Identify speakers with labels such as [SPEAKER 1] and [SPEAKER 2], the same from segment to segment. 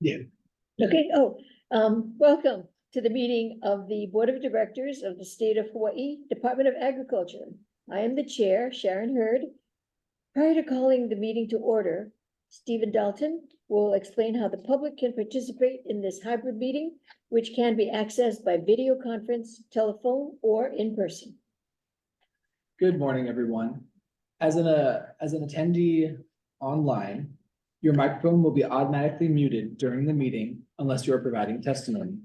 [SPEAKER 1] Yeah.
[SPEAKER 2] Okay, welcome to the meeting of the Board of Directors of the State of Hawaii Department of Agriculture. I am the chair, Sharon Hurd. Prior to calling the meeting to order, Stephen Dalton will explain how the public can participate in this hybrid meeting, which can be accessed by video conference, telephone, or in person.
[SPEAKER 1] Good morning, everyone. As an attendee online, your microphone will be automatically muted during the meeting unless you are providing testimony.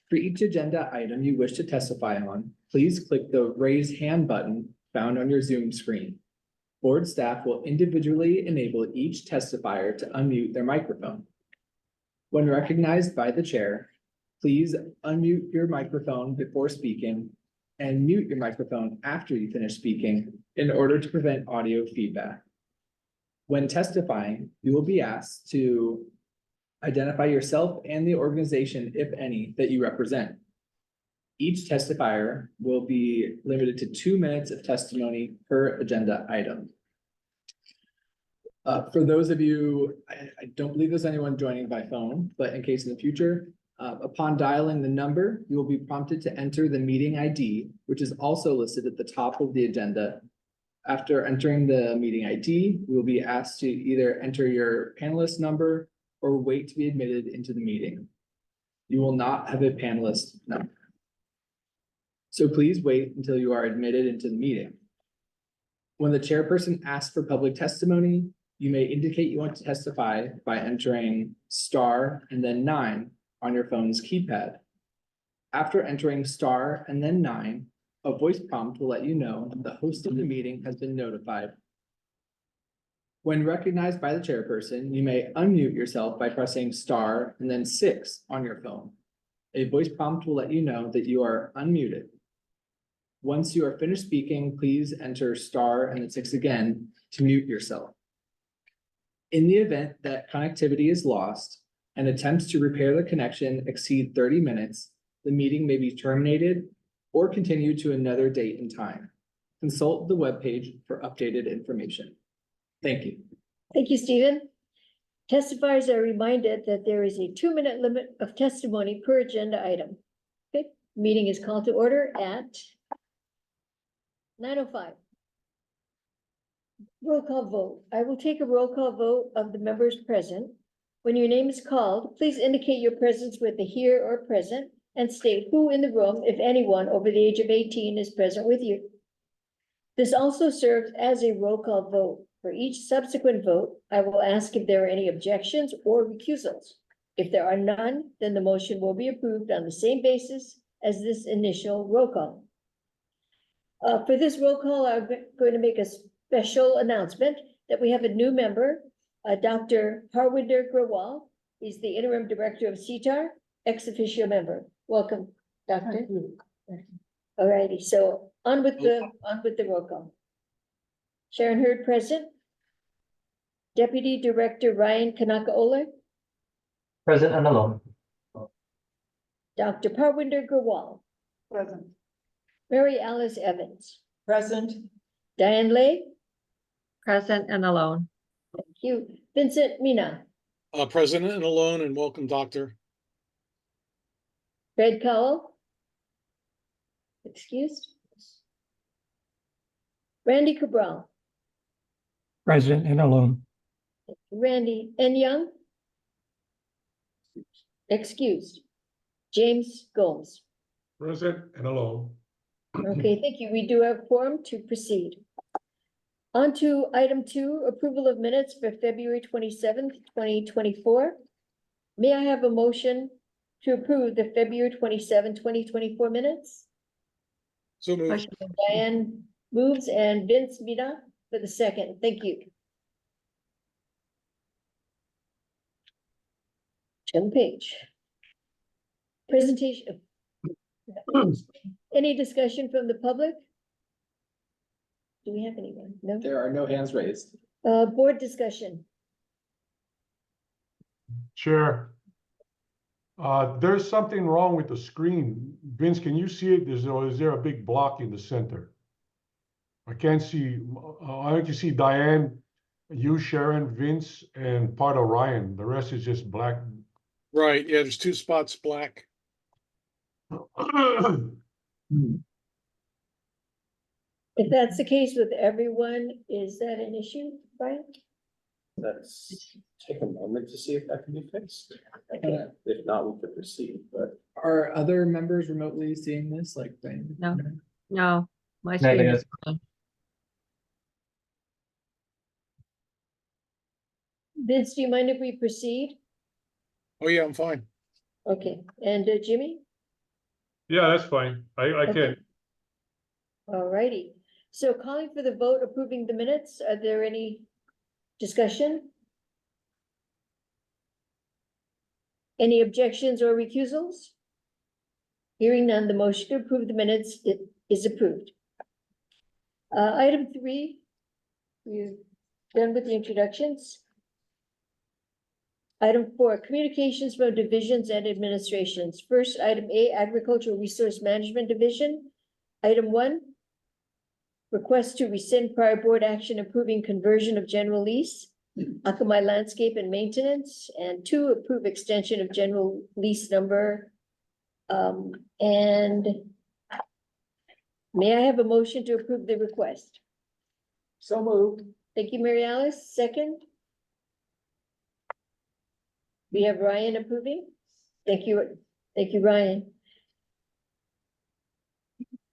[SPEAKER 1] For each agenda item you wish to testify on, please click the raise hand button found on your Zoom screen. Board staff will individually enable each testifier to unmute their microphone. When recognized by the chair, please unmute your microphone before speaking and mute your microphone after you finish speaking in order to prevent audio feedback. When testifying, you will be asked to identify yourself and the organization, if any, that you represent. Each testifier will be limited to 2 minutes of testimony per agenda item. For those of you, I don't believe there's anyone joining by phone, but in case in the future, upon dialing the number, you will be prompted to enter the meeting ID, which is also listed at the top of the agenda. After entering the meeting ID, you will be asked to either enter your panelist number or wait to be admitted into the meeting. You will not have a panelist number. So please wait until you are admitted into the meeting. When the chairperson asks for public testimony, you may indicate you want to testify by entering star and then 9 on your phone's keypad. After entering star and then 9, a voice prompt will let you know the host of the meeting has been notified. When recognized by the chairperson, you may unmute yourself by pressing star and then 6 on your phone. A voice prompt will let you know that you are unmuted. Once you are finished speaking, please enter star and then 6 again to mute yourself. In the event that connectivity is lost and attempts to repair the connection exceed 30 minutes, the meeting may be terminated or continue to another date and time. Consult the webpage for updated information. Thank you.
[SPEAKER 2] Thank you, Stephen. Testifiers are reminded that there is a 2-minute limit of testimony per agenda item. Okay, meeting is called to order at 9:05. Roll call vote. I will take a roll call vote of the members present. When your name is called, please indicate your presence with the here or present and state who in the room, if anyone over the age of 18, is present with you. This also serves as a roll call vote. For each subsequent vote, I will ask if there are any objections or recusals. If there are none, then the motion will be approved on the same basis as this initial roll call. For this roll call, I'm going to make a special announcement that we have a new member, Dr. Harwinder Grawal. He's the interim director of C.F.R, ex officio member. Welcome, Doctor. All righty, so on with the roll call. Sharon Hurd present. Deputy Director Ryan Kanaka-Oler.
[SPEAKER 3] Present and alone.
[SPEAKER 2] Dr. Parwinder Grawal.
[SPEAKER 4] Present.
[SPEAKER 2] Mary Alice Evans.
[SPEAKER 4] Present.
[SPEAKER 2] Diane Lay.
[SPEAKER 5] Present and alone.
[SPEAKER 2] Thank you. Vincent Mina.
[SPEAKER 6] Present and alone, and welcome, Doctor.
[SPEAKER 2] Fred Cowell. Excused. Randy Cabral.
[SPEAKER 3] Present and alone.
[SPEAKER 2] Randy N. Young. Excused. James Gomes.
[SPEAKER 7] Present and alone.
[SPEAKER 2] Okay, thank you. We do have quorum to proceed. On to item 2, approval of minutes for February 27th, 2024. May I have a motion to approve the February 27, 2024 minutes?
[SPEAKER 6] So moved.
[SPEAKER 2] Diane moves and Vince Mina for the second. Thank you. Jim Page. Presentation. Any discussion from the public? Do we have anyone? No.
[SPEAKER 1] There are no hands raised.
[SPEAKER 2] Board discussion.
[SPEAKER 7] Chair. There's something wrong with the screen. Vince, can you see it? Is there a big block in the center? I can't see, I only see Diane, you, Sharon, Vince, and part of Ryan. The rest is just black.
[SPEAKER 6] Right, yeah, there's 2 spots black.
[SPEAKER 2] If that's the case with everyone, is that an issue, Brian?
[SPEAKER 4] Let's take a moment to see if that can be fixed.
[SPEAKER 2] Okay.
[SPEAKER 4] If not, we could proceed, but
[SPEAKER 1] Are other members remotely seeing this, like?
[SPEAKER 5] No. No, my screen is fine.
[SPEAKER 2] Vince, do you mind if we proceed?
[SPEAKER 6] Oh, yeah, I'm fine.
[SPEAKER 2] Okay, and Jimmy?
[SPEAKER 7] Yeah, that's fine. I
[SPEAKER 2] Okay.
[SPEAKER 7] can.
[SPEAKER 2] All righty. So calling for the vote approving the minutes, are there any discussion? Any objections or recusals? Hearing none, the motion to approve the minutes is approved. Item 3, we're done with the introductions. Item 4, communications from divisions and administrations. First, item A, Agricultural Resource Management Division. Item 1, request to rescind prior board action approving conversion of general lease, Akamai Landscape and Maintenance, and 2, approve extension of general lease number. And may I have a motion to approve the request?
[SPEAKER 4] so moved.
[SPEAKER 2] Thank you, Mary Alice. Second? We have Ryan approving. Thank you, Ryan.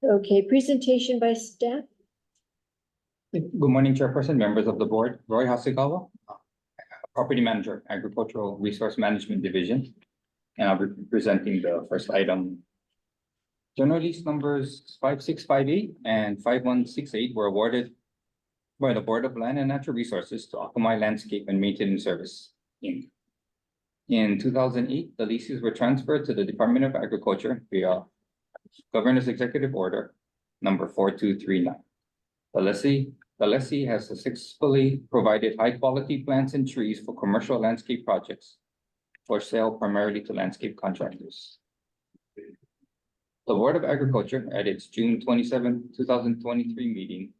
[SPEAKER 2] Okay, presentation by staff.
[SPEAKER 8] Good morning, Chairperson, members of the board. Roy Hasegawa, Property Manager, Agricultural Resource Management Division. And I'll be presenting the first item. General lease numbers 5658 and 5168 were awarded by the Board of Land and Natural Resources to Akamai Landscape and Maintenance Service, Inc. In 2008, the leases were transferred to the Department of Agriculture via Governor's Executive Order number 4239. The lessee has successfully provided high-quality plants and trees for commercial landscape projects for sale primarily to landscape contractors. The Board of Agriculture at its June 27, 2023 meeting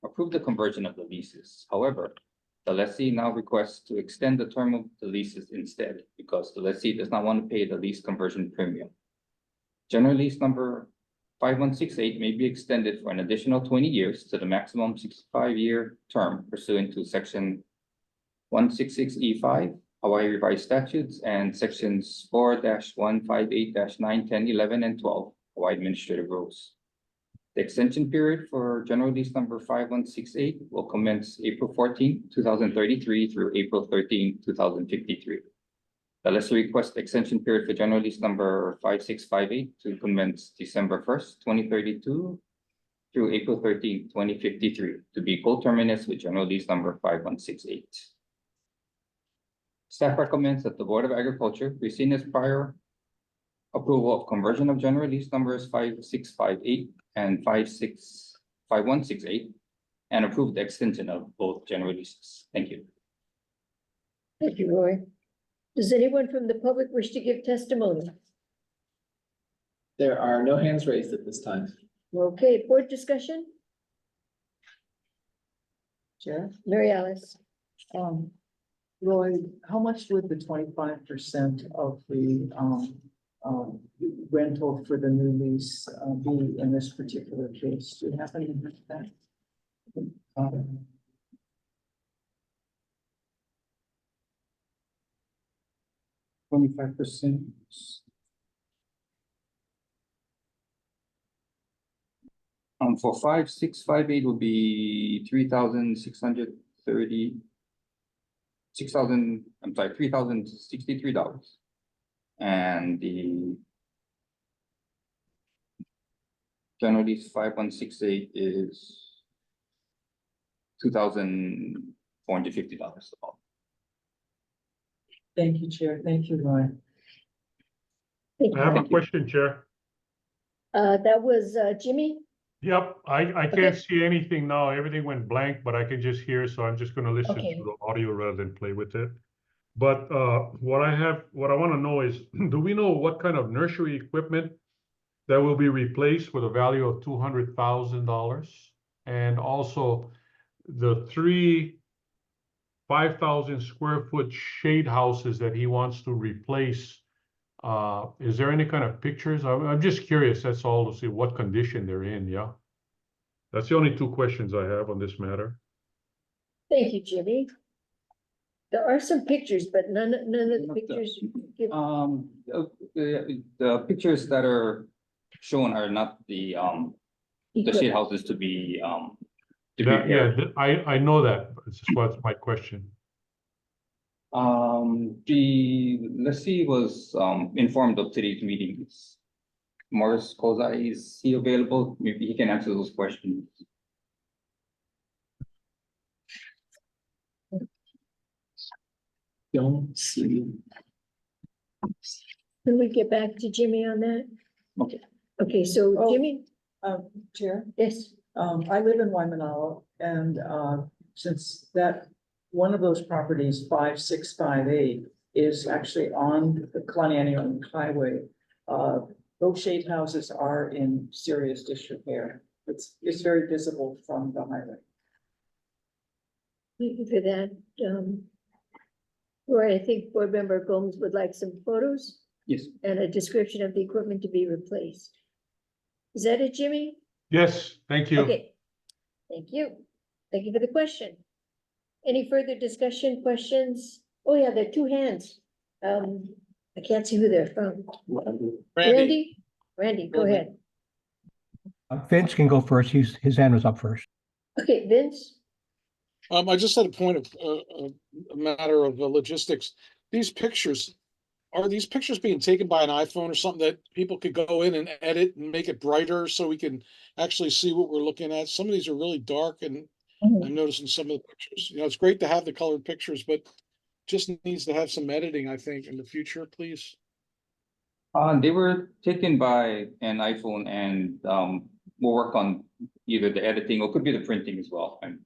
[SPEAKER 8] approved the conversion of the leases. However, the lessee now requests to extend the term of the leases instead because the lessee does not want to pay the lease conversion premium. General lease number 5168 may be extended for an additional 20 years to the maximum 65-year term pursuant to Section 166E5, Hawaii Revised Statutes, and Sections 4-158-9, 10, 11, and 12, Hawaii Administrative Rules. The extension period for general lease number 5168 will commence April 14, 2033 through April 13, 2053. The lessee requests extension period for general lease number 5658 to commence December 1st, 2032 through April 13, 2053 to be coterminous with general lease number 5168. Staff recommends that the Board of Agriculture rescind its prior approval of conversion of general lease numbers 5658 and 5168 and approve the extension of both general leases. Thank you.
[SPEAKER 2] Thank you, Roy. Does anyone from the public wish to give testimony?
[SPEAKER 1] There are no hands raised at this time.
[SPEAKER 2] Okay, board discussion?
[SPEAKER 9] Chair,
[SPEAKER 2] Mary Alice.
[SPEAKER 9] Roy, how much would the 25% of the rental for the new lease be in this particular case? Do you happen to know that?
[SPEAKER 8] 25%. For 5658 would be 3,630. $3,063. And the general lease 5168 is $2,450.
[SPEAKER 9] Thank you, Chair. Thank you, Roy.
[SPEAKER 2] Thank
[SPEAKER 7] I have a
[SPEAKER 8] Thank you.
[SPEAKER 7] question, Chair.
[SPEAKER 2] That was Jimmy.
[SPEAKER 7] Yep, I can't see anything now. Everything went blank, but I can just hear, so I'm just gonna listen
[SPEAKER 2] Okay.
[SPEAKER 7] to the audio rather than play with it. But what I want to know is, do we know what kind of nursery equipment that will be replaced with a value of $200,000? And also the 3 5,000 square foot shade houses that he wants to replace. Is there any kind of pictures? I'm just curious, that's all, to see what condition they're in, yeah? That's the only 2 questions I have on this matter.
[SPEAKER 2] Thank you, Jimmy. There are some pictures, but none of the pictures give.
[SPEAKER 8] The pictures that are shown are not the shade houses to be repaired.
[SPEAKER 7] I know that, but this is what's my question.
[SPEAKER 8] The lessee was informed of today's meeting. Morris Kozai, is he available? Maybe he can answer those questions.
[SPEAKER 1] Don't see.
[SPEAKER 2] Can we get back to Jimmy on that?
[SPEAKER 8] Okay.
[SPEAKER 2] Okay, so
[SPEAKER 9] Oh.
[SPEAKER 2] Jimmy,
[SPEAKER 9] Chair,
[SPEAKER 2] yes,
[SPEAKER 9] I live in Waimanalo, and, since that, one of those properties, 5658, is actually on the Kalaniani Highway, those shade houses are in serious disrepair. It's very visible from the highway.
[SPEAKER 2] thank you for that. Roy, I think Board Member Gomes would like some photos
[SPEAKER 8] Yes.
[SPEAKER 2] and a description of the equipment to be replaced. Is that it, Jimmy?
[SPEAKER 7] Yes, thank you.
[SPEAKER 2] Okay, thank you. Thank you for the question. Any further discussion, questions? Oh, yeah, there are 2 hands. I can't see who they're from.
[SPEAKER 6] Randy,
[SPEAKER 2] Randy, go ahead.
[SPEAKER 3] Vince can go first. His hand was up first.
[SPEAKER 2] Okay, Vince?
[SPEAKER 6] I just had a point of, a matter of logistics. These pictures, are these pictures being taken by an iPhone or something that people could go in and edit and make it brighter so we can actually see what we're looking at? Some of these are really dark, and I'm noticing some of the pictures, it's great to have the colored pictures, but just needs to have some editing, I think, in the future, please.
[SPEAKER 8] They were taken by an iPhone, and we'll work on either the editing or could be the printing as well. I'm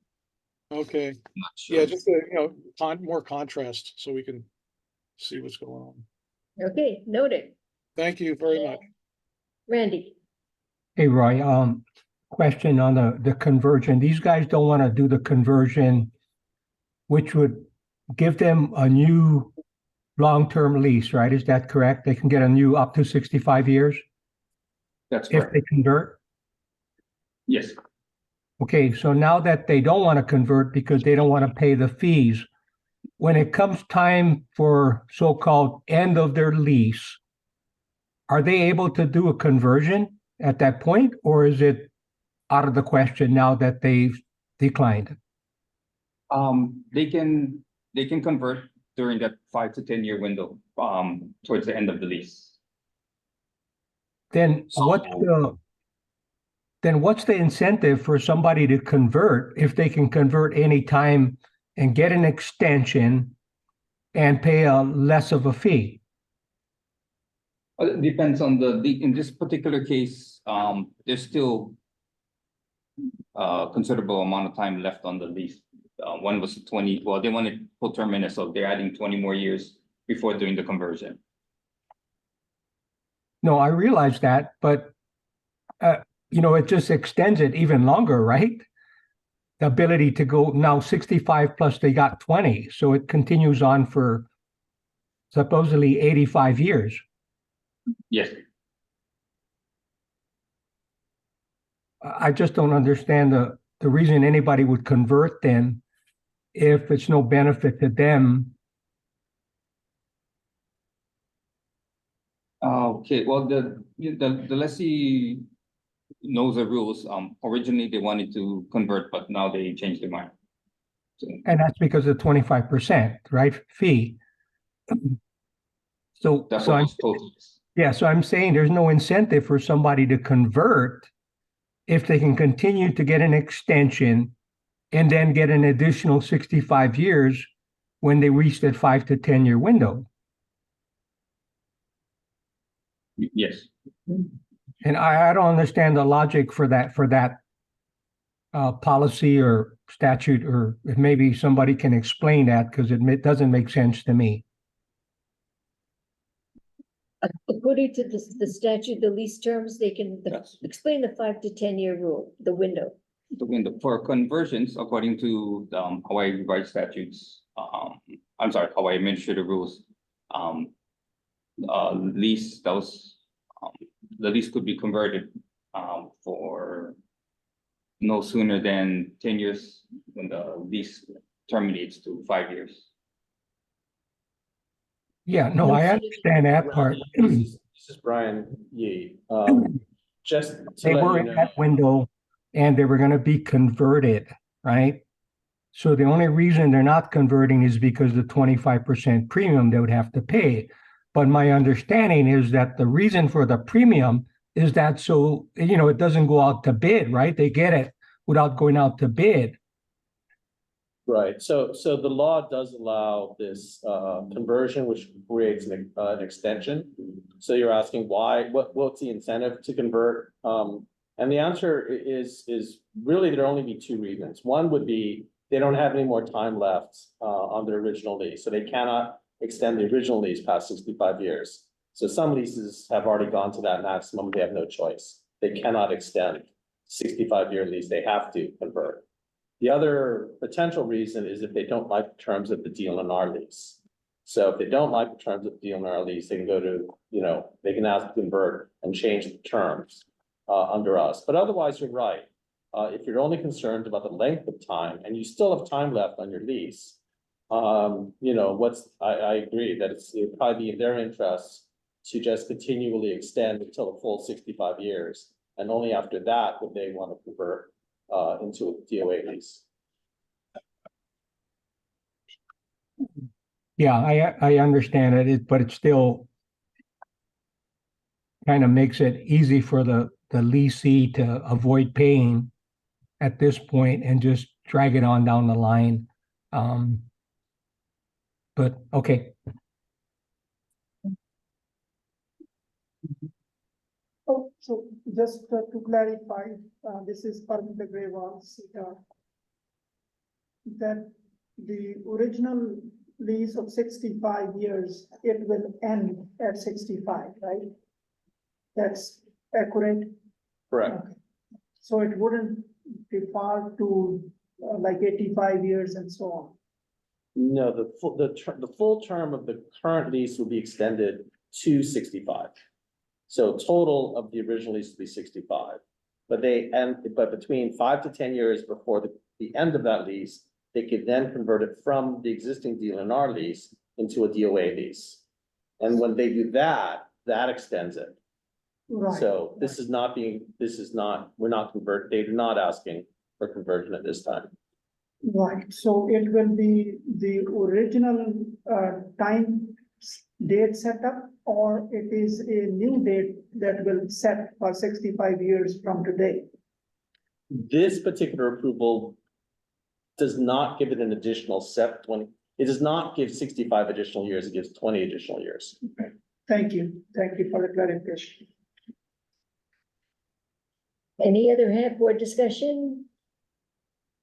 [SPEAKER 6] Okay,
[SPEAKER 8] not sure.
[SPEAKER 6] yeah, just, more contrast so we can see what's going on.
[SPEAKER 2] Okay, noted.
[SPEAKER 6] Thank you very much.
[SPEAKER 2] Randy?
[SPEAKER 3] Hey, Roy, question on the conversion. These guys don't want to do the conversion, which would give them a new long-term lease, right? Is that correct? They can get a new up to 65 years
[SPEAKER 8] That's
[SPEAKER 3] if
[SPEAKER 8] correct.
[SPEAKER 3] they convert?
[SPEAKER 8] Yes.
[SPEAKER 3] Okay, so now that they don't want to convert because they don't want to pay the fees, when it comes time for so-called end of their lease, are they able to do a conversion at that point, or is it out of the question now that they've declined?
[SPEAKER 8] They can convert during that 5 to 10 year window, towards the end of the lease.
[SPEAKER 3] Then what's the incentive for somebody to convert if they can convert any time and get an extension and pay a less of a fee?
[SPEAKER 8] It depends on in this particular case, there's still considerable amount of time left on the lease. One was 20, well, they wanted full term in it, so they're adding 20 more years before doing the conversion.
[SPEAKER 3] No, I realize that, but it just extends it even longer, right? The ability to go now 65 plus they got 20, so it continues on for supposedly 85 years.
[SPEAKER 8] Yes.
[SPEAKER 3] I just don't understand the reason anybody would convert then if it's no benefit to them.
[SPEAKER 8] Okay, well, the lessee knows the rules. Originally they wanted to convert, but now they changed their mind. So,
[SPEAKER 3] And that's because of 25%, right? Fee. So I'm
[SPEAKER 8] told.
[SPEAKER 3] yeah, so I'm saying there's no incentive for somebody to convert if they can continue to get an extension and then get an additional 65 years when they reach that 5 to 10 year window.
[SPEAKER 8] Yes.
[SPEAKER 3] And I don't understand the logic for that policy or statute, or if maybe somebody can explain that, because it doesn't make sense to me.
[SPEAKER 2] According to the statute, the lease terms, they can
[SPEAKER 8] Yes.
[SPEAKER 2] explain the 5 to 10 year rule, the window.
[SPEAKER 8] for conversions, according to Hawaii revised statutes, I'm sorry, Hawaii administrative rules, lease, the lease could be converted for no sooner than 10 years when the lease terminates to 5 years.
[SPEAKER 3] Yeah, no, I understand that part.
[SPEAKER 4] This is Brian Yee. Just to
[SPEAKER 3] They
[SPEAKER 4] let
[SPEAKER 3] were
[SPEAKER 4] you
[SPEAKER 3] in
[SPEAKER 4] know,
[SPEAKER 3] that window and they were gonna be converted, right? So the only reason they're not converting is because the 25% premium they would have to pay. But my understanding is that the reason for the premium is that so, it doesn't go out to bid, right? They get it without going out to bid.
[SPEAKER 4] right, so the law does allow this conversion, which creates an extension. So you're asking why, what's the incentive to convert? And the answer is really there'd only be two reasons. One would be they don't have any more time left on their original lease, so they cannot extend the original lease past 65 years. So some leases have already gone to that maximum, they have no choice. They cannot extend 65-year lease, they have to convert. The other potential reason is if they don't like the terms of the deal in our lease. So if they don't like the terms of the deal in our lease, they can go to, they can ask to convert and change the terms under us. But otherwise, you're right. If you're only concerned about the length of time and you still have time left on your lease, I agree that it'd probably be in their interest to just continually extend until the full 65 years. And only after that would they want to convert into a DOA lease.
[SPEAKER 3] Yeah, I understand it, but it still kind of makes it easy for the leasee to avoid paying at this point and just drag it on down the line. But okay.
[SPEAKER 10] Oh, so just to clarify, this is Parminder Grewal, that the original lease of 65 years, it will end at 65, right? That's accurate?
[SPEAKER 4] Correct.
[SPEAKER 10] Okay. So it wouldn't default to like 85 years and so on?
[SPEAKER 4] No, the full term of the current lease will be extended to 65. So total of the original lease will be 65. But between 5 to 10 years before the end of that lease, they could then convert it from the existing deal in our lease into a DOA lease. And when they do that, that extends it.
[SPEAKER 10] Right.
[SPEAKER 4] So we're not asking for conversion at this time.
[SPEAKER 10] Right, so it will be the original date set up, or it is a new date that will set for 65 years from today?
[SPEAKER 4] This particular approval does not give it an additional it does not give 65 additional years, it gives 20 additional years.
[SPEAKER 10] Thank you for the clarification.
[SPEAKER 2] Any other board discussion?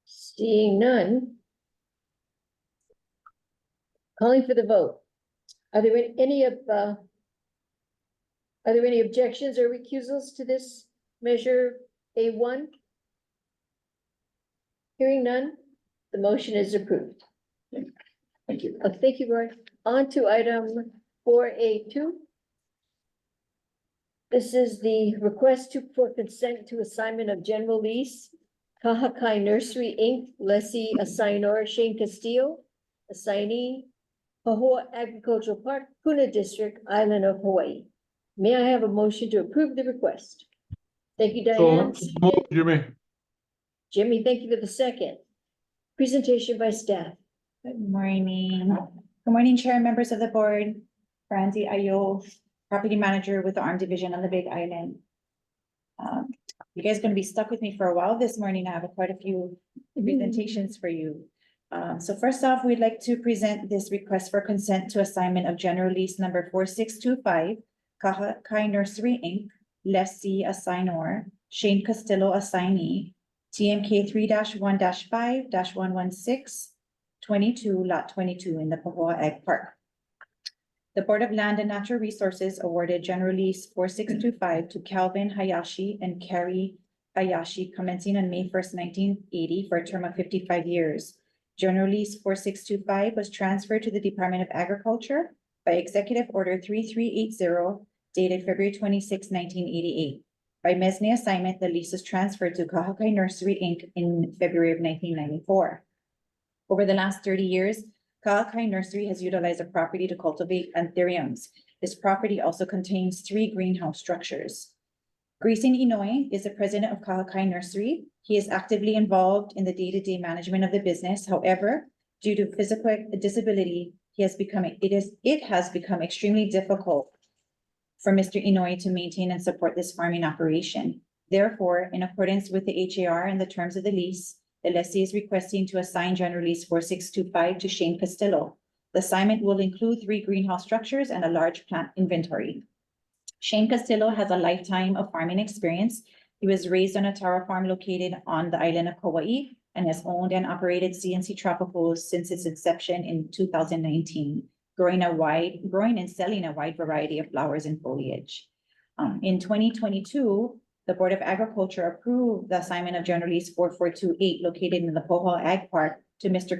[SPEAKER 2] Seeing none. Calling for the vote. Are there any objections or recusals to this measure A1? Hearing none, the motion is approved.
[SPEAKER 8] Thank you.
[SPEAKER 2] Thank you, Roy. On to item 4A2. This is the request for consent to assignment of general lease. Kahakai Nursery, Inc., lessee assignor Shane Castillo, assignee, Pahoa Agricultural Park, Puna District, Island of Hawaii. May I have a motion to approve the request? Thank you, Diane.
[SPEAKER 7] Jimmy.
[SPEAKER 2] Jimmy, thank you for the second. Presentation by staff.
[SPEAKER 11] Good morning. Good morning, Chair, members of the board. Francie Ayo, Property Manager with the ARM Division on the Big Island. You guys are going to be stuck with me for a while this morning. I have quite a few presentations for you. So first off, we'd like to present this request for consent to assignment of general lease number 4625, Kahakai Nursery, Inc., lessee assignor, Shane Castillo assignee, TMK 3-1-5-116-22, lot 22 in the Pahoa Ag Park. The Board of Land and Natural Resources awarded general lease 4625 to Calvin Hayashi and Carrie Ayashi commencing on May 1st, 1980 for a term of 55 years. General Lease 4625 was transferred to the Department of Agriculture by Executive Order 3380 dated February 26, 1988. By Mesne assignment, the lease was transferred to Kahakai Nursery, Inc. in February of 1994. Over the last 30 years, Kahakai Nursery has utilized the property to cultivate anthuriums. This property also contains 3 greenhouse structures. Grayson Inoue is the president of Kahakai Nursery. He is actively involved in the day-to-day management of the business. However, due to physical disability, it has become extremely difficult for Mr. Inoue to maintain and support this farming operation. Therefore, in accordance with the HAR and the terms of the lease, the lessee is requesting to assign General Lease 4625 to Shane Castillo. The assignment will include 3 greenhouse structures and a large plant inventory. Shane Castillo has a lifetime of farming experience. He was raised on a taro farm located on the island of Hawaii and has owned and operated CNC Tropicals since its inception in 2019, growing and selling a wide variety of flowers and foliage. In 2022, the Board of Agriculture approved the assignment of General Lease 4428 located in the Poho Ag Park to Mr.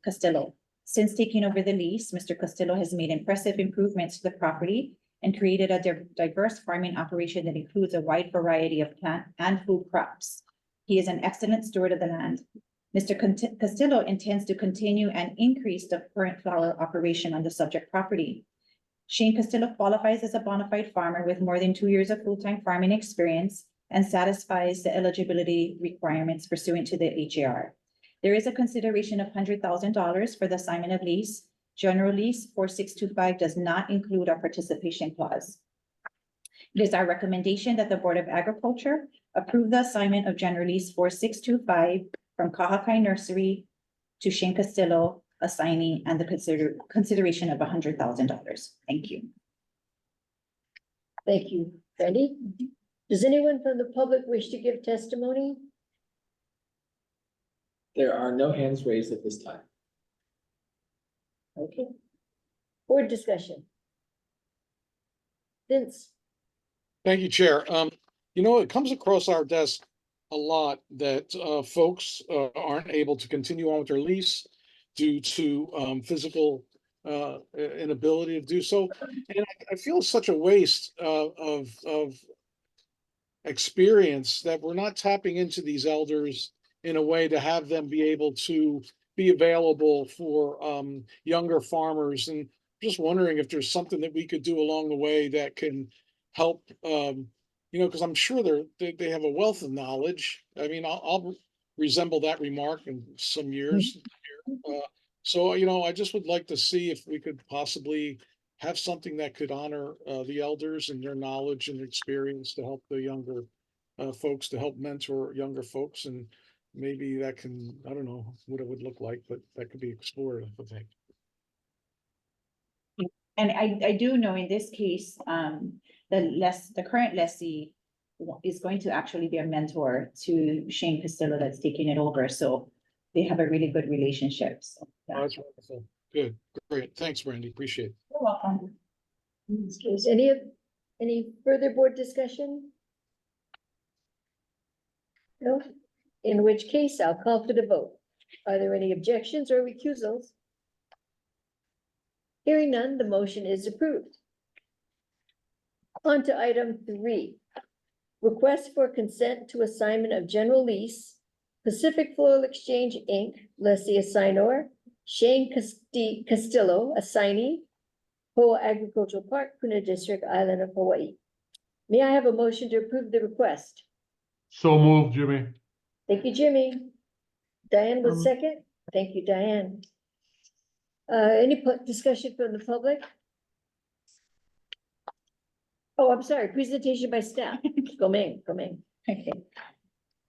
[SPEAKER 11] Castillo. Since taking over the lease, Mr. Castillo has made impressive improvements to the property and created a diverse farming operation that includes a wide variety of plant and food crops. He is an excellent steward of the land. Mr. Castillo intends to continue and increase the current flower operation on the subject property. Shane Castillo qualifies as a bona fide farmer with more than 2 years of full-time farming experience and satisfies the eligibility requirements pursuant to the HAR. There is a consideration of $100,000 for the assignment of lease. General Lease 4625 does not include a participation clause. It is our recommendation that the Board of Agriculture approve the assignment of General Lease 4625 from Kahakai Nursery to Shane Castillo, assignee, and the consideration of $100,000. Thank you.
[SPEAKER 2] Thank you, Brandy. Does anyone from the public wish to give testimony?
[SPEAKER 1] There are no hands raised at this time.
[SPEAKER 2] Okay. Board discussion. Vince.
[SPEAKER 6] Thank you, Chair. You know, it comes across our desk a lot that folks aren't able to continue on with their lease due to physical inability to do so. And I feel it's such a waste of experience that we're not tapping into these elders in a way to have them be able to be available for younger farmers. And just wondering if there's something that we could do along the way that can help, you know, because I'm sure they have a wealth of knowledge. I mean, I'll resemble that remark in some years. So, you know, I just would like to see if we could possibly have something that could honor the elders and their knowledge and experience to help the younger folks, to help mentor younger folks. And maybe that can, I don't know what it would look like, but that could be explored, I think.
[SPEAKER 11] And I do know in this case, the current lessee is going to actually be a mentor to Shane Castillo that's taking it over. So they have a really good relationship. So yeah.
[SPEAKER 6] That's wonderful. Good, great. Thanks, Brandy. Appreciate it.
[SPEAKER 11] You're welcome.
[SPEAKER 2] Is any further board discussion? No, in which case I'll call for the vote. Are there any objections or recusals? Hearing none, the motion is approved. On to item 3. Request for consent to assignment of general lease, Pacific Floral Exchange, Inc., lessee assignor, Shane Castillo, assignee, Poa Agricultural Park, Puna District, Island of Hawaii. May I have a motion to approve the request?
[SPEAKER 7] So moved, Jimmy.
[SPEAKER 2] Thank you, Jimmy. Diane was second. Thank you, Diane. Any discussion from the public? Oh, I'm sorry, presentation by staff. Go Ming.
[SPEAKER 11] Okay.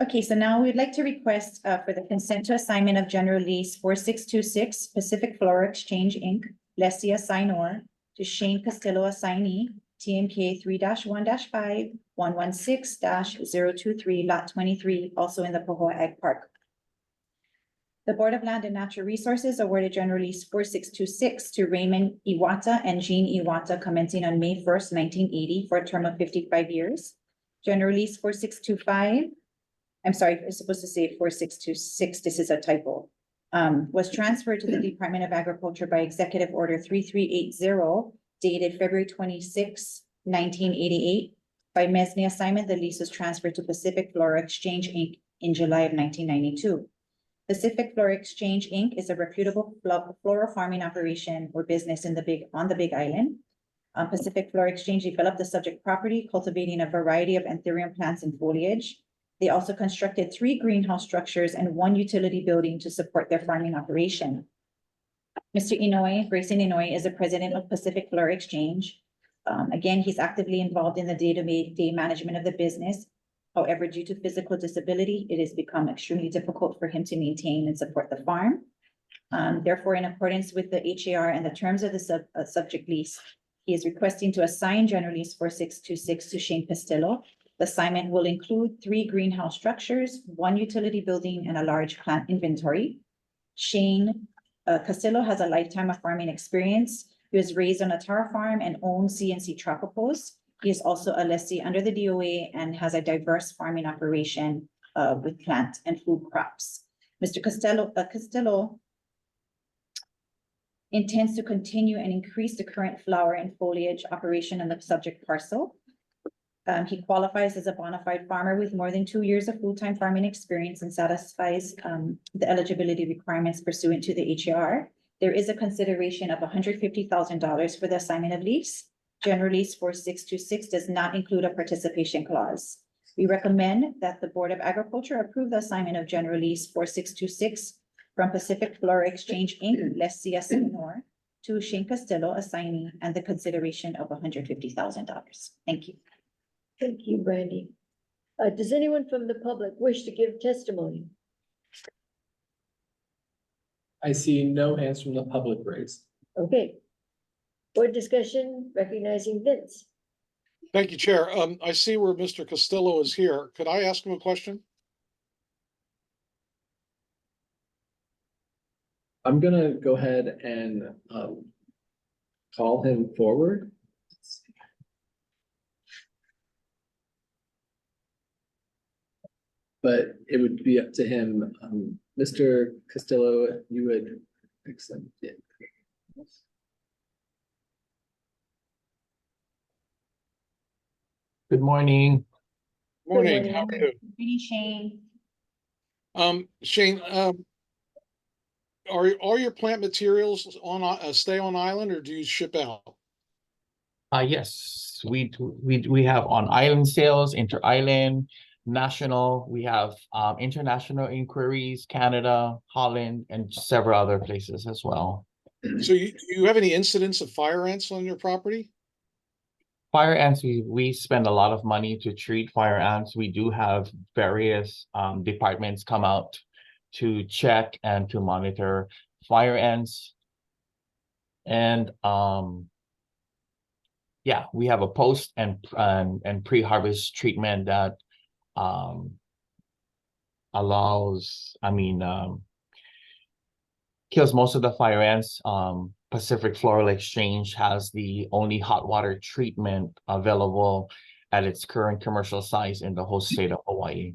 [SPEAKER 11] Okay, so now we'd like to request for the consent to assignment of general lease 4626 Pacific Floral Exchange, Inc., lessee assignor to Shane Castillo, assignee, TMK 3-1-5 116-023 lot 23, also in the Poho Ag Park. The Board of Land and Natural Resources awarded general lease 4626 to Raymond Iwata and Jean Iwata commencing on May 1st, 1980 for a term of 55 years. General lease 4625 I'm sorry, it's supposed to say 4626, this is a typo. Was transferred to the Department of Agriculture by Executive Order 3380 dated February 26, 1988. By Mesney assignment, the lease was transferred to Pacific Flora Exchange, Inc. in July of 1992. Pacific Flora Exchange, Inc. is a reputable floral farming operation or business on the Big Island. Pacific Flora Exchange developed the subject property, cultivating a variety of anthurium plants and foliage. They also constructed 3 greenhouse structures and 1 utility building to support their farming operation. Mr. Inoue, Grayson Inoue, is the president of Pacific Flora Exchange. Again, he's actively involved in the day-to-day management of the business. However, due to physical disability, it has become extremely difficult for him to maintain and support the farm. Therefore, in accordance with the HAR and the terms of the subject lease, he is requesting to assign General Lease 4626 to Shane Castillo. The assignment will include 3 greenhouse structures, 1 utility building, and a large plant inventory. Shane Castillo has a lifetime of farming experience. He was raised on a taro farm and owns CNC Tropicals. He is also a lessee under the DOA and has a diverse farming operation with plant and food crops. Mr. Castillo intends to continue and increase the current flower and foliage operation on the subject parcel. He qualifies as a bona fide farmer with more than 2 years of full-time farming experience and satisfies the eligibility requirements pursuant to the HAR. There is a consideration of $150,000 for the assignment of lease. General Lease 4626 does not include a participation clause. We recommend that the Board of Agriculture approve the assignment of General Lease 4626 from Pacific Flora Exchange, Inc., lessee assignor, to Shane Castillo, assignee, and the consideration of $150,000. Thank you.
[SPEAKER 2] Thank you, Brandy. Does anyone from the public wish to give testimony?
[SPEAKER 1] I see no hands from the public raised.
[SPEAKER 2] Okay. Board discussion, recognizing Vince.
[SPEAKER 6] Thank you, Chair. I see where Mr. Castillo is here. Could I ask him a question?
[SPEAKER 1] I'm gonna go ahead and call him forward. But it would be up to him. Mr. Castillo, you would accept it.
[SPEAKER 12] Good morning.
[SPEAKER 6] Morning.
[SPEAKER 2] morning.
[SPEAKER 6] How are you?
[SPEAKER 11] Greeting, Shane.
[SPEAKER 6] Shane, are all your plant materials on stay on island, or do you ship out?
[SPEAKER 12] Yes, we have on island sales, inter-island, national. We have international inquiries, Canada, Holland, and several other places as well.
[SPEAKER 6] So you have any incidents of fire ants on your property?
[SPEAKER 12] Fire ants, we spend a lot of money to treat fire ants. We do have various departments come out to check and to monitor fire ants. And yeah, we have a post and pre-harvest treatment that allows, kills most of the fire ants. Pacific Floral Exchange has the only hot water treatment available at its current commercial size in the whole state of Hawaii.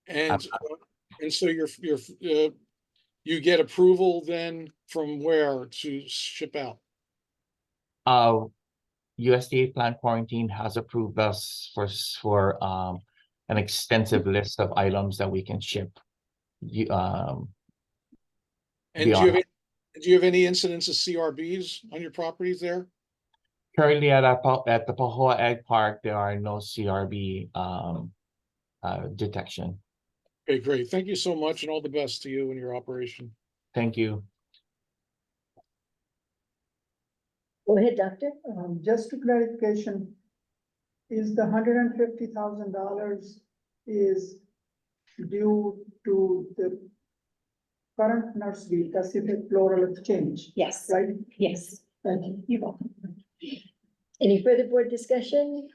[SPEAKER 6] And so you get approval then from where to ship out?
[SPEAKER 12] USDA Plant Quarantine has approved us for an extensive list of items that we can ship.
[SPEAKER 6] And do you have any incidents of CRBs on your properties there?
[SPEAKER 12] Currently at the Pahoa Ag Park, there are no CRB detection.
[SPEAKER 6] Okay, great. Thank you so much, and all the best to you and your operation.
[SPEAKER 12] Thank you.
[SPEAKER 2] Go ahead, Doctor.
[SPEAKER 10] Just to clarification, is the $150,000 is due to the current nursery, Pacific Floral Exchange,
[SPEAKER 11] Yes,
[SPEAKER 10] right?
[SPEAKER 11] yes.
[SPEAKER 10] Thank you.
[SPEAKER 11] You're welcome.
[SPEAKER 2] Any further board discussion?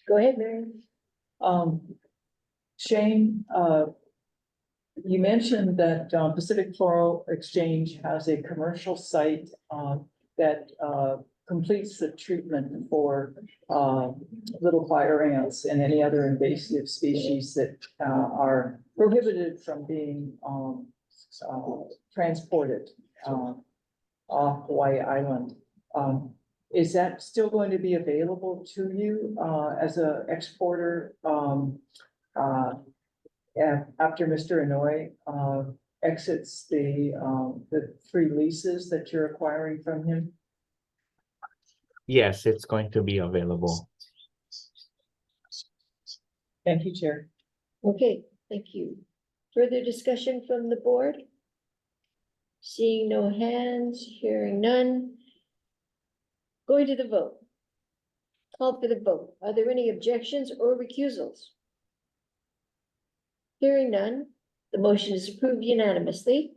[SPEAKER 2] Go ahead, Mary.
[SPEAKER 9] Shane, you mentioned that Pacific Floral Exchange has a commercial site that completes the treatment for, little fire ants and any other invasive species that, are prohibited from being, transported, off Hawaii Island. Is that still going to be available to you, as a exporter, after Mr. Inouye, exits the 3 leases that you're acquiring from him?
[SPEAKER 12] Yes, it's going to be available.
[SPEAKER 9] Thank you, Chair.
[SPEAKER 2] Okay, thank you. Further discussion from the board? Seeing no hands, hearing none. Going to the vote. Call for the vote. Are there any objections or recusals? Hearing none, the motion is approved unanimously.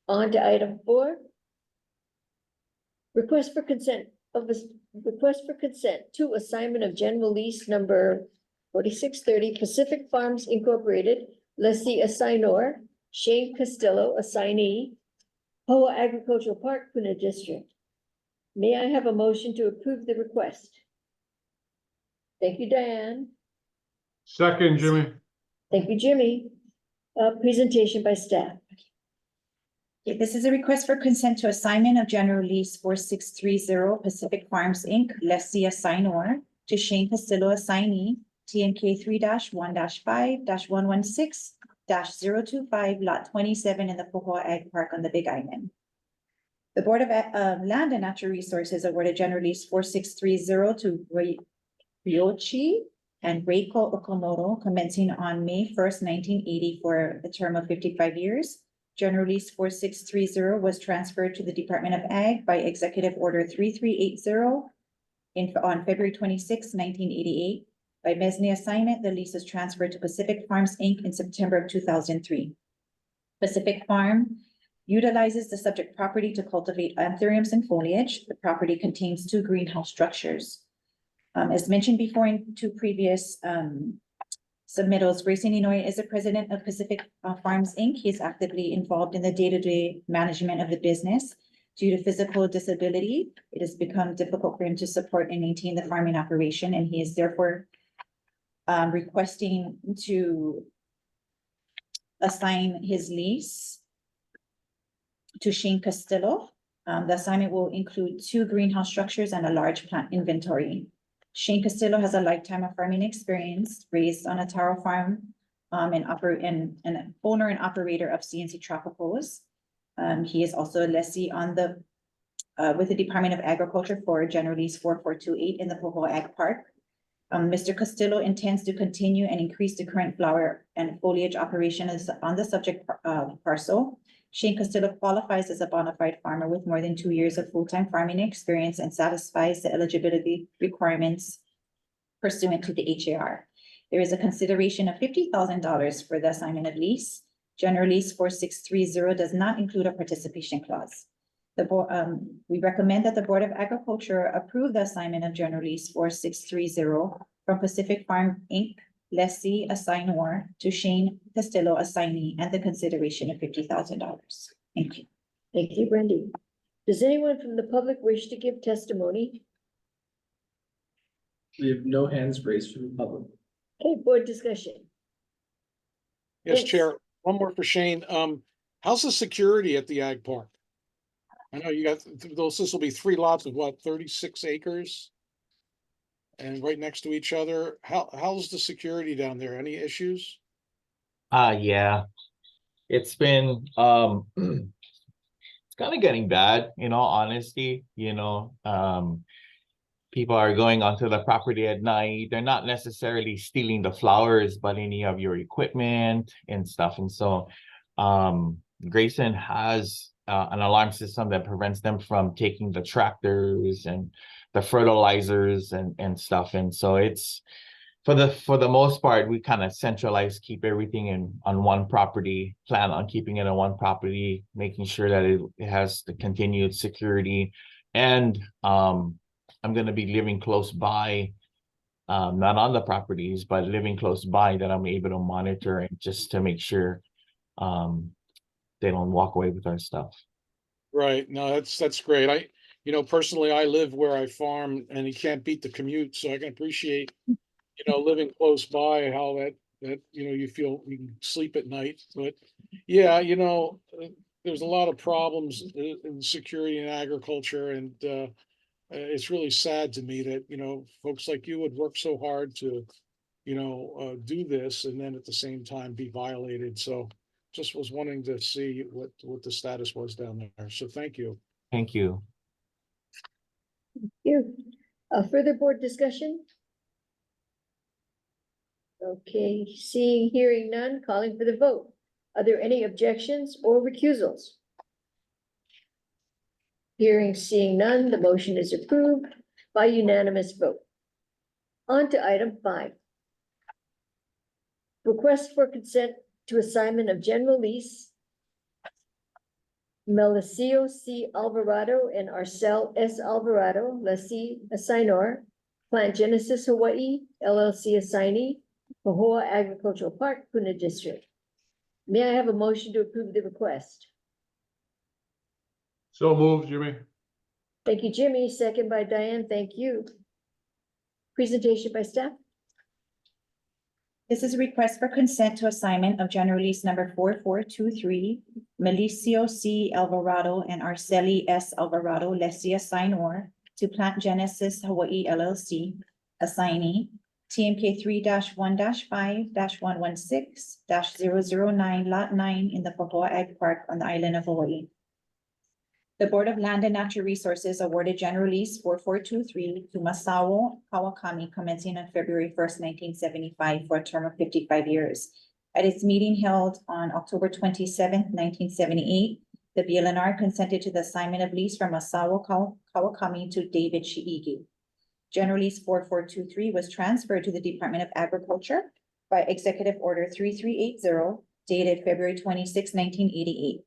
[SPEAKER 2] On to item 4. Request for consent to assignment of general lease number 4630 Pacific Farms Incorporated, lessee assignor, Shane Costello, assignee, Hoa Agricultural Park, Puna District. May I have a motion to approve the request? Thank you, Diane.
[SPEAKER 7] Second, Jimmy.
[SPEAKER 2] Thank you, Jimmy. Presentation by staff.
[SPEAKER 11] Okay, this is a request for consent to assignment of general lease 4630 Pacific Farms, Inc., lessee assignor, to Shane Castillo, assignee, TNK 3-1-5-116-025, lot 27 in the Pohoa Ag Park on the Big Island. The Board of Land and Natural Resources awarded general lease 4630 to Ryochi and Reiko Okamoto commencing on May 1st, 1980 for a term of 55 years. General lease 4630 was transferred to the Department of Ag by Executive Order 3380 on February 26, 1988. By Mesne assignment, the lease was transferred to Pacific Farms, Inc. in September of 2003. Pacific Farm utilizes the subject property to cultivate anthuriums and foliage. The property contains 2 greenhouse structures. As mentioned before in 2 previous submittals, Grayson Inouye is the president of Pacific Farms, Inc. He is actively involved in the day-to-day management of the business. Due to physical disability, it has become difficult for him to support and maintain the farming operation, and he is therefore requesting to assign his lease to Shane Castillo. The assignment will include 2 greenhouse structures and a large plant inventory. Shane Castillo has a lifetime of farming experience, raised on a taro farm, and an owner and operator of CNC Tropicals. He is also a lessee on the with the Department of Agriculture for General Lease 4428 in the Pohoa Ag Park. Mr. Castillo intends to continue and increase the current flower and foliage operations on the subject parcel. Shane Castillo qualifies as a bona fide farmer with more than 2 years of full-time farming experience and satisfies the eligibility requirements pursuant to the HDOA. There is a consideration of $50,000 for the assignment of lease. General Lease 4630 does not include a participation clause. We recommend that the Board of Agriculture approve the assignment of General Lease 4630 from Pacific Farm, Inc., lessee assignor to Shane Castillo, assignee, and the consideration of $50,000. Thank you.
[SPEAKER 2] Thank you, Brandy. Does anyone from the public wish to give testimony?
[SPEAKER 1] We have no hands raised from the public.
[SPEAKER 2] Okay, board discussion.
[SPEAKER 6] Yes,
[SPEAKER 2] Yes.
[SPEAKER 6] Chair. One more for Shane. How's the security at the Ag Park? I know you got this will be 3 lots of what, 36 acres? And right next to each other. How's the security down there? Any issues?
[SPEAKER 12] Yeah. It's been it's kind of getting bad, in all honesty. People are going onto the property at night. They're not necessarily stealing the flowers, but any of your equipment and stuff. And so Grayson has an alarm system that prevents them from taking the tractors and the fertilizers and stuff. And so it's for the most part, we kind of centralize, keep everything on one property, plan on keeping it on one property, making sure that it has the continued security. And I'm going to be living close by, not on the properties, but living close by, that I'm able to monitor and just to make sure they don't walk away with our stuff.
[SPEAKER 6] Right. No, that's great. personally, I live where I farm and you can't beat the commute, so I can appreciate, living close by, how that, you feel you can sleep at night. But yeah, there's a lot of problems in security and agriculture, and it's really sad to me that, folks like you would work so hard to, do this and then at the same time be violated. So just was wanting to see what the status was down there. So thank you.
[SPEAKER 12] Thank you.
[SPEAKER 2] You. Further board discussion? Okay, hearing none, calling for the vote. Are there any objections or recusals? Seeing none, the motion is approved by unanimous vote. On to item 5. Request for consent to assignment of general lease, Melicio C. Alvarado and Arcel S. Alvarado, lessee assignor, Plant Genesis Hawaii, LLC assignee, Pahoa Agricultural Park, Puna District. May I have a motion to approve the request?
[SPEAKER 7] So moved, Jimmy.
[SPEAKER 2] Thank you, Jimmy. Second by Diane. Thank you. Presentation by staff.
[SPEAKER 11] This is a request for consent to assignment of general lease number 4423, Melicio C. Alvarado and Arceli S. Alvarado, lessee assignor, to Plant Genesis Hawaii LLC, assignee, TMK 3-1-5-116-009, Lot 9 in the Pahoa Ag Park on the island of Hawaii. The Board of Land and Natural Resources awarded general lease 4423 to Masao Kawakami commencing on February 1st, 1975 for a term of 55 years. At its meeting held on October 27th, 1978, the BLNR consented to the assignment of lease from Masao Kawakami to David Shiigi. General lease 4423 was transferred to the Department of Agriculture by Executive Order 3380 dated February 26, 1988.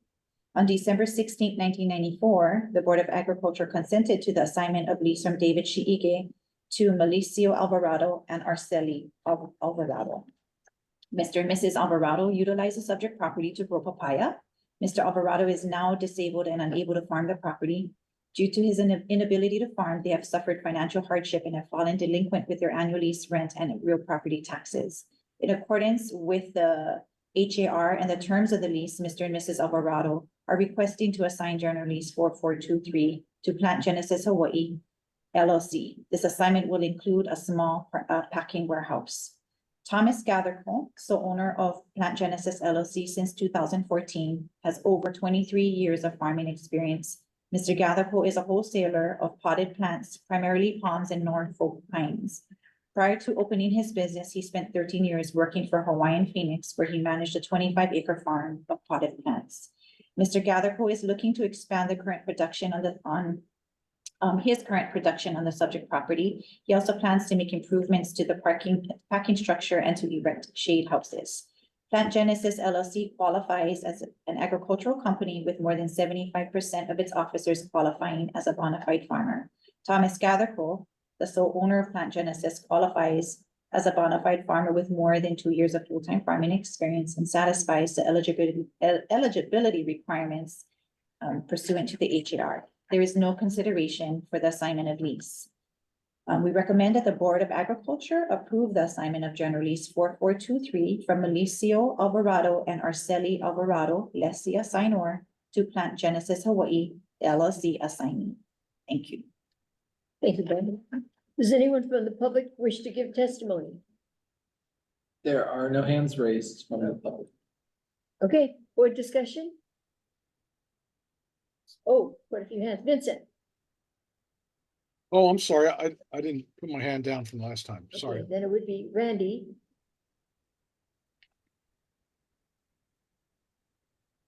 [SPEAKER 11] On December 16, 1994, the Board of Agriculture consented to the assignment of lease from David Shiige to Melicio Alvarado and Arceli Alvarado. Mr. and Mrs. Alvarado utilized the subject property to grow papaya. Mr. Alvarado is now disabled and unable to farm the property. Due to his inability to farm, they have suffered financial hardship and have fallen delinquent with their annual lease rent and real property taxes. In accordance with the HAR and the terms of the lease, Mr. and Mrs. Alvarado are requesting to assign general lease 4423 to Plant Genesis Hawaii LLC. This assignment will include a small packing warehouse. Thomas Gatherco, owner of Plant Genesis LLC since 2014, has over 23 years of farming experience. Mr. Gatherco is a wholesaler of potted plants, primarily palms and Norfolk pines. Prior to opening his business, he spent 13 years working for Hawaiian Phoenix, where he managed a 25-acre farm of potted plants. Mr. Gatherco is looking to expand the current production his current production on the subject property. He also plans to make improvements to the packing structure and to erect shade houses. Plant Genesis LLC qualifies as an agricultural company with more than 75% of its officers qualifying as a bona fide farmer. Thomas Gatherco, the sole owner of Plant Genesis, qualifies as a bona fide farmer with more than 2 years of full-time farming experience and satisfies the eligibility requirements pursuant to the HAR. There is no consideration for the assignment of lease. We recommend that the Board of Agriculture approve the assignment of general lease 4423 from Melicio Alvarado and Arceli Alvarado, lessee assignor, to Plant Genesis Hawaii LLC assignee. Thank you.
[SPEAKER 2] Thank you, Brenda. Does anyone from the public wish to give testimony?
[SPEAKER 1] There are no hands raised from the public.
[SPEAKER 2] Okay, board discussion? Oh, quite a few hands. Vincent?
[SPEAKER 6] Oh, I'm sorry. I didn't put my hand down from last time. Sorry.
[SPEAKER 2] Okay, then it would be Randy.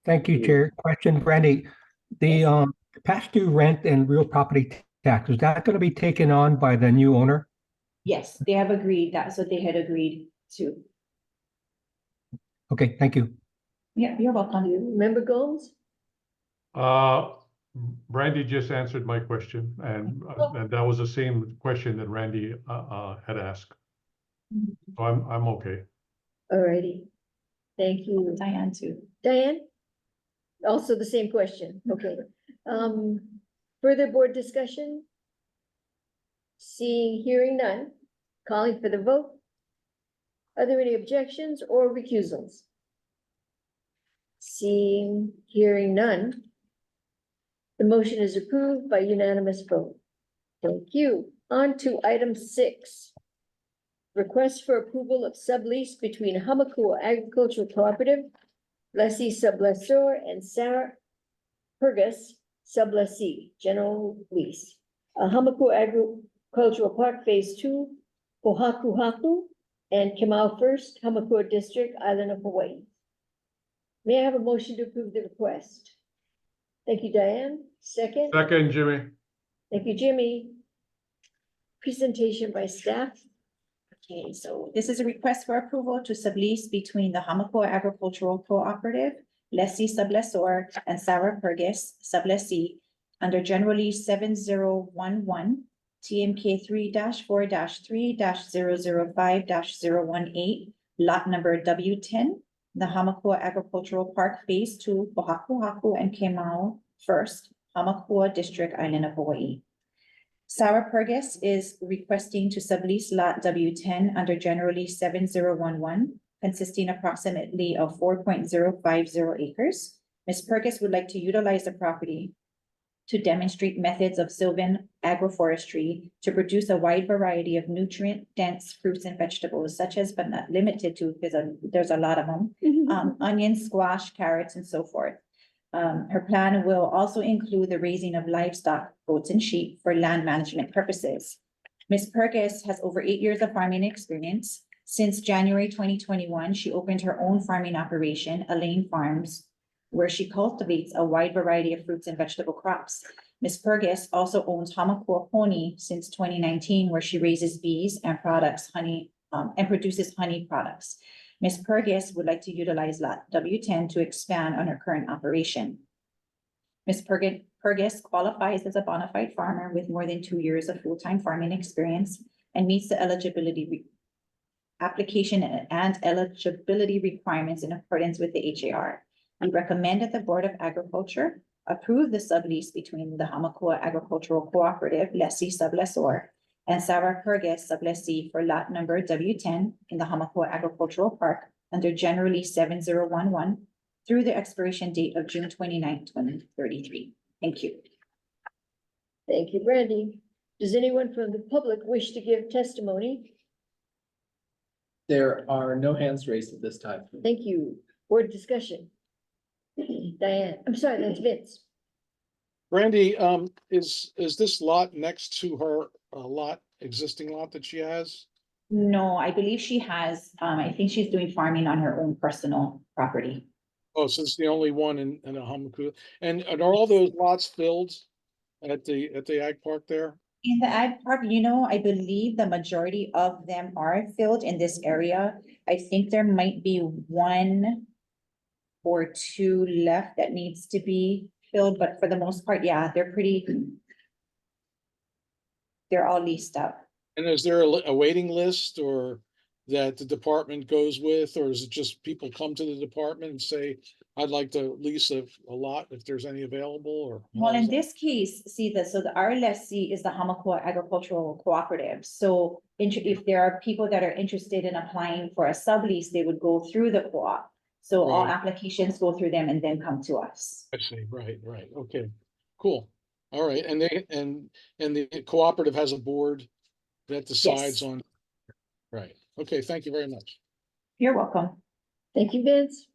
[SPEAKER 3] Thank you, Chair. Question, Randy. The past due rent and real property tax, is that going to be taken on by the new owner?
[SPEAKER 11] Yes, they have agreed. That's what they had agreed to.
[SPEAKER 3] Okay, thank you.
[SPEAKER 11] Yeah, you're welcome.
[SPEAKER 2] Member Gomes?
[SPEAKER 7] Randy just answered my question, and that was the same question that Randy had asked. So I'm okay.
[SPEAKER 2] All righty. Thank you.
[SPEAKER 11] Diane too.
[SPEAKER 2] Diane? Also the same question. Okay. Further board discussion? Seeing, hearing none, calling for the vote. Are there any objections or recusals? Seeing, hearing none. The motion is approved by unanimous vote. Thank you. On to item 6. Request for approval of sublease between Hamakua Agricultural Cooperative, lessee sublessor, and Sarah Purgas, sublessee, general lease. Hamakua Agricultural Park Phase 2, Pohaku and Kimau First, Hamakua District, Island of Hawaii. May I have a motion to approve the request? Thank you, Diane. Second.
[SPEAKER 7] Second, Jimmy.
[SPEAKER 2] Thank you, Jimmy. Presentation by staff.
[SPEAKER 11] Okay, so this is a request for approval to sublease between the Hamakua Agricultural Cooperative, lessee sublessor, and Sarah Purgas, sublessee, under General Lease 7011, TMK 3-4-3-005-018, lot number W10, the Hamakua Agricultural Park Phase 2, Pohaku and Kemau First, Hamakua District, Island of Hawaii. Sarah Purgas is requesting to sublease lot W10 under General Lease 7011, consisting approximately of 4.050 acres. Ms. Purgas would like to utilize the property to demonstrate methods of sylvan agroforestry to produce a wide variety of nutrient-dense fruits and vegetables, such as, but not limited to, because there's a lot of them, onions, squash, carrots, and so forth. Her plan will also include the raising of livestock, goats and sheep, for land management purposes. Ms. Purgas has over 8 years of farming experience. Since January 2021, she opened her own farming operation, Elaine Farms, where she cultivates a wide variety of fruits and vegetable crops. Ms. Purgas also owns Hamakua Pony since 2019, where she raises bees and produces honey products. Ms. Purgas would like to utilize lot W10 to expand on her current operation. Ms. Purgas qualifies as a bona fide farmer with more than 2 years of full-time farming experience and meets the application and eligibility requirements in accordance with the HAR. We recommend that the Board of Agriculture approve the sublease between the Hamakua Agricultural Cooperative, lessee sublessor, and Sarah Purgas, sublessee, for lot number W10 in the Hamakua Agricultural Park under General Lease 7011 through the expiration date of June 29, 2033. Thank you.
[SPEAKER 2] Thank you, Brandy. Does anyone from the public wish to give testimony?
[SPEAKER 1] There are no hands raised at this time.
[SPEAKER 2] Thank you. Board discussion. Diane, I'm sorry, that's Vince.
[SPEAKER 6] Brandy, is this lot next to her existing lot that she has?
[SPEAKER 11] No, I believe she has, I think she's doing farming on her own personal property.
[SPEAKER 6] Oh, so it's the only one in a Hamakua. And are all those lots filled at the ag park there?
[SPEAKER 11] In the ag park, I believe the majority of them are filled in this area. I think there might be 1 or 2 left that needs to be filled, but for the most part, yeah, they're all leased up.
[SPEAKER 6] And is there a waiting list or that the department goes with, or is it just people come to the department and say, I'd like to lease a lot if there's any available, or?
[SPEAKER 11] Well, in this case, our lessee is the Hamakua Agricultural Cooperative. So if there are people that are interested in applying for a sublease, they would go through the co-op. So all
[SPEAKER 6] Right.
[SPEAKER 11] applications go through them and then come to us.
[SPEAKER 6] I see, right, okay, cool. All right, and the cooperative has a board that decides
[SPEAKER 11] Yes.
[SPEAKER 6] on, right, okay, thank you very much.
[SPEAKER 11] You're welcome.
[SPEAKER 2] Thank you, Vince.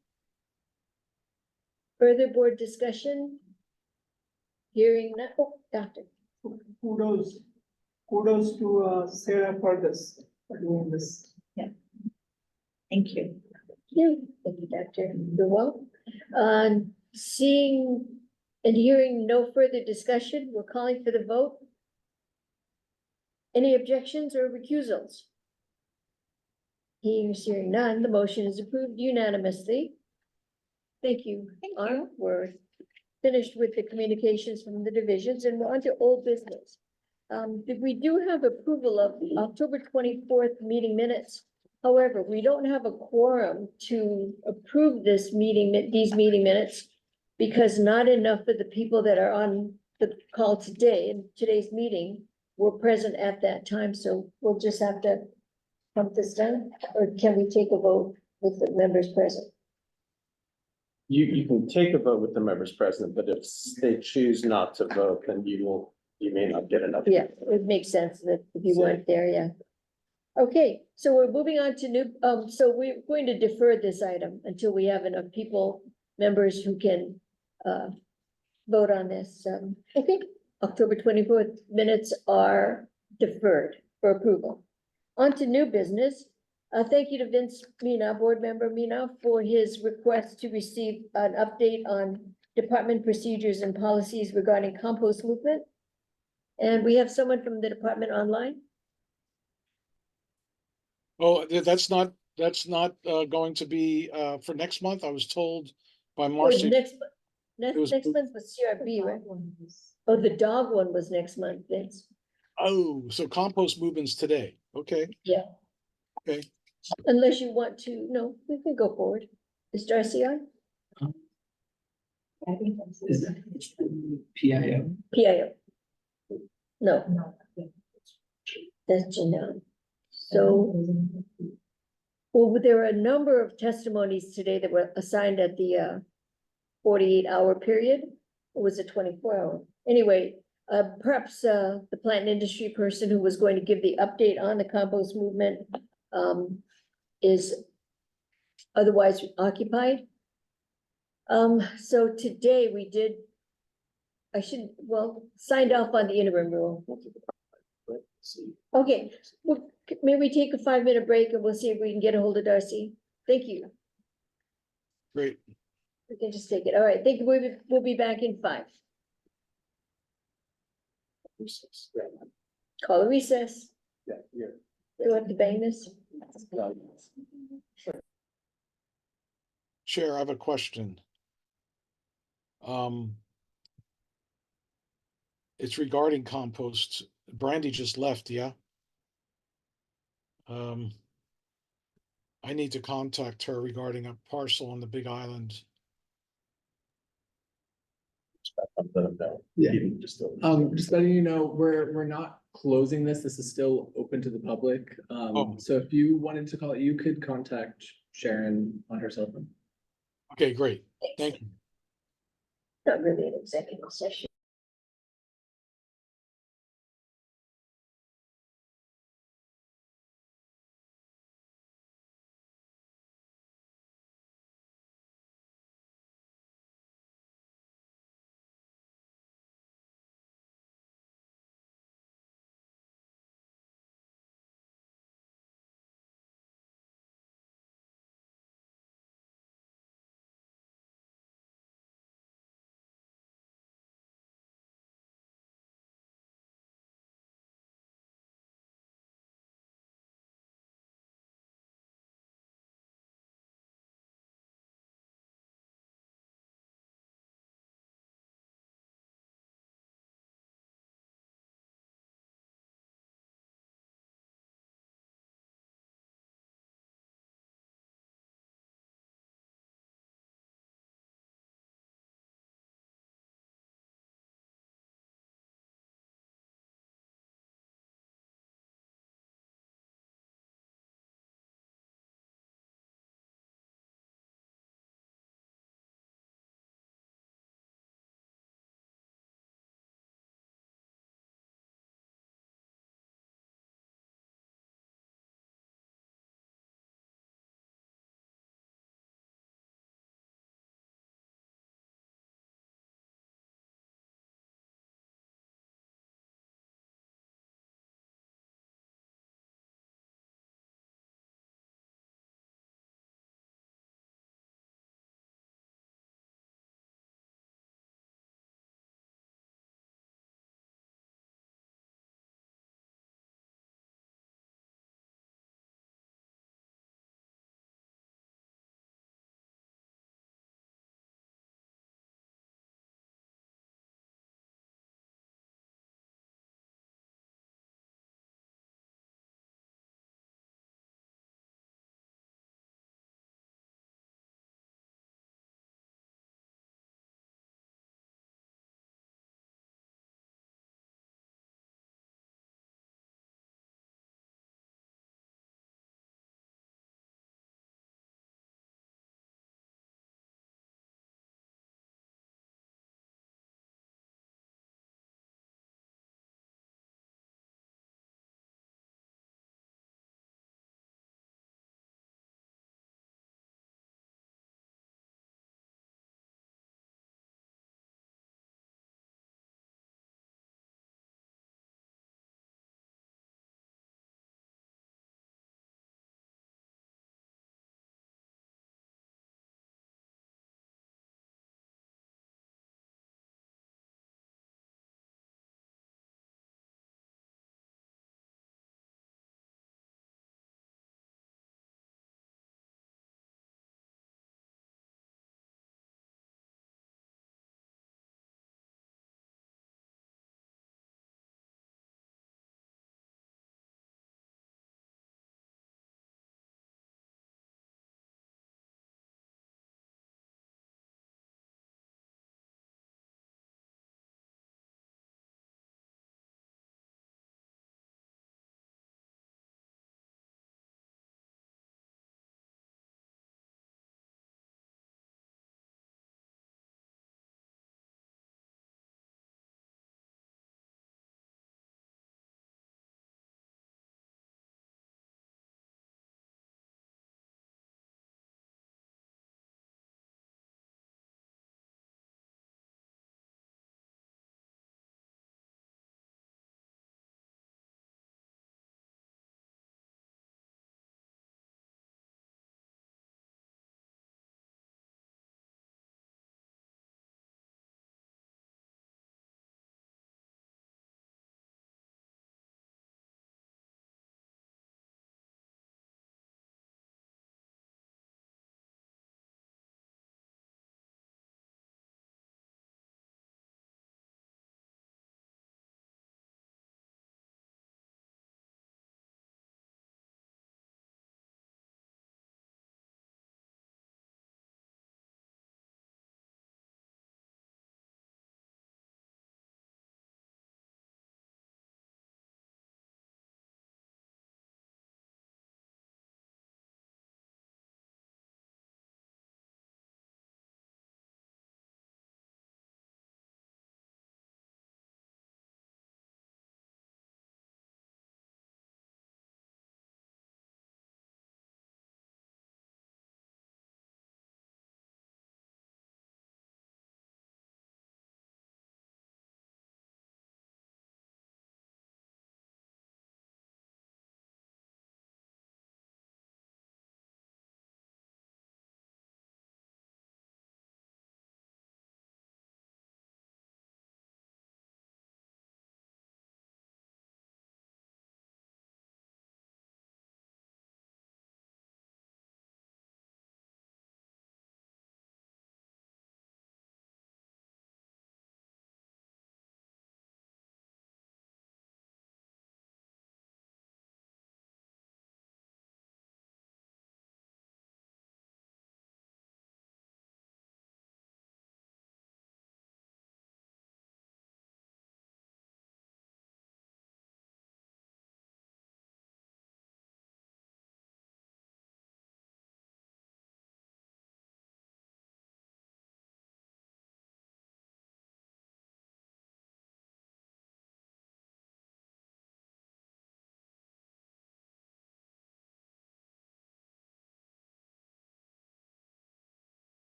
[SPEAKER 2] Further board discussion? Hearing none. Oh, Doctor.
[SPEAKER 10] Kudos to Sarah Purgas for doing this.
[SPEAKER 11] Thank you.
[SPEAKER 2] Thank you, Doctor. You're welcome. Seeing and hearing no further discussion, we're calling for the vote. Any objections or recusals? Hearing none, the motion is approved unanimously. Thank you.
[SPEAKER 11] Thank you.
[SPEAKER 2] We're finished with the communications from the divisions, and we're on to old business. We do have approval of the October 24th meeting minutes. However, we don't have a quorum to approve these meeting minutes because not enough of the people that are on the call today, in today's meeting, were present at that time, so we'll just have to pump this down, or can we take a vote with the members present?
[SPEAKER 4] You can take a vote with the members present, but if they choose not to vote, then you may not get enough.
[SPEAKER 2] Yeah, it makes sense that if you weren't there, yeah. Okay, so we're moving on to new, so we're going to defer this item until we have enough people, members who can, vote on this. Okay, October 24th minutes are deferred for approval. On to new business. Thank you to Vince Mina, board member Mina, for his request to receive an update on department procedures and policies regarding compost movement. And we have someone from the department online.
[SPEAKER 6] Oh, that's not going to be for next month. I was told by
[SPEAKER 2] Or
[SPEAKER 6] Marcy.
[SPEAKER 2] next
[SPEAKER 6] It was-
[SPEAKER 2] month was CRB, right? Oh, the dog one was next month, Vince.
[SPEAKER 6] Oh, so compost movement's today. Okay.
[SPEAKER 2] Yeah.
[SPEAKER 6] Okay.
[SPEAKER 2] Unless you want to, no, we can go forward. Is Darcy on?
[SPEAKER 1] Is that PIO?
[SPEAKER 2] PIO. No, that's Janelle. So, well, there were a number of testimonies today that were assigned at the 48-hour period. Or was it 24-hour? Anyway, perhaps the plant industry person who was going to give the update on the compost movement is otherwise occupied. So today we did, signed off on the interim rule. Okay, well, may we take a 5-minute break and we'll see if we can get a hold of Darcy? Thank you.
[SPEAKER 6] Great.
[SPEAKER 2] We can just take it. All right, thank you. We'll be back in 5. Call a recess.
[SPEAKER 4] Yeah, yeah.
[SPEAKER 2] Do I have to bang this?
[SPEAKER 6] Chair, I have a question. It's regarding compost. Brandy just left, yeah? I need to contact her regarding a parcel on the Big Island.
[SPEAKER 1] Yeah. Just letting you know, we're not closing this. This is still open to the public. So if you wanted to call it, you could contact Sharon on her cell phone.
[SPEAKER 6] Okay, great. Thank you.
[SPEAKER 2] Not really an executive session.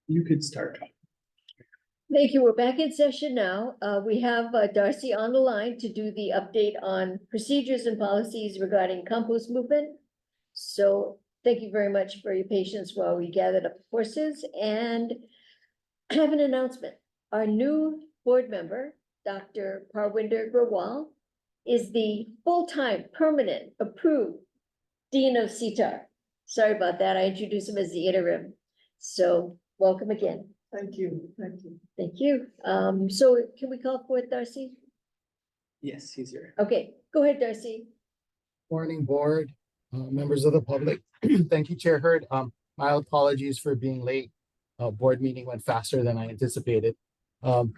[SPEAKER 1] You could start.
[SPEAKER 2] Thank you. We're back in session now. We have Darcy on the line to do the update on procedures and policies regarding compost movement. So thank you very much for your patience while we gathered up the forces, and I have an announcement. Our new board member, Dr. Parwinder Grawal, is the full-time, permanent, approved Dean of C.F.R. Sorry about that. I introduced him as the interim. So welcome again.
[SPEAKER 10] Thank you, thank you.
[SPEAKER 2] Thank you. So can we call forth Darcy?
[SPEAKER 1] Yes, he's here.
[SPEAKER 2] Okay, go ahead, Darcy.
[SPEAKER 13] Morning, board, members of the public. Thank you, Chair Hurd. My apologies for being late. Board meeting went faster than I anticipated. And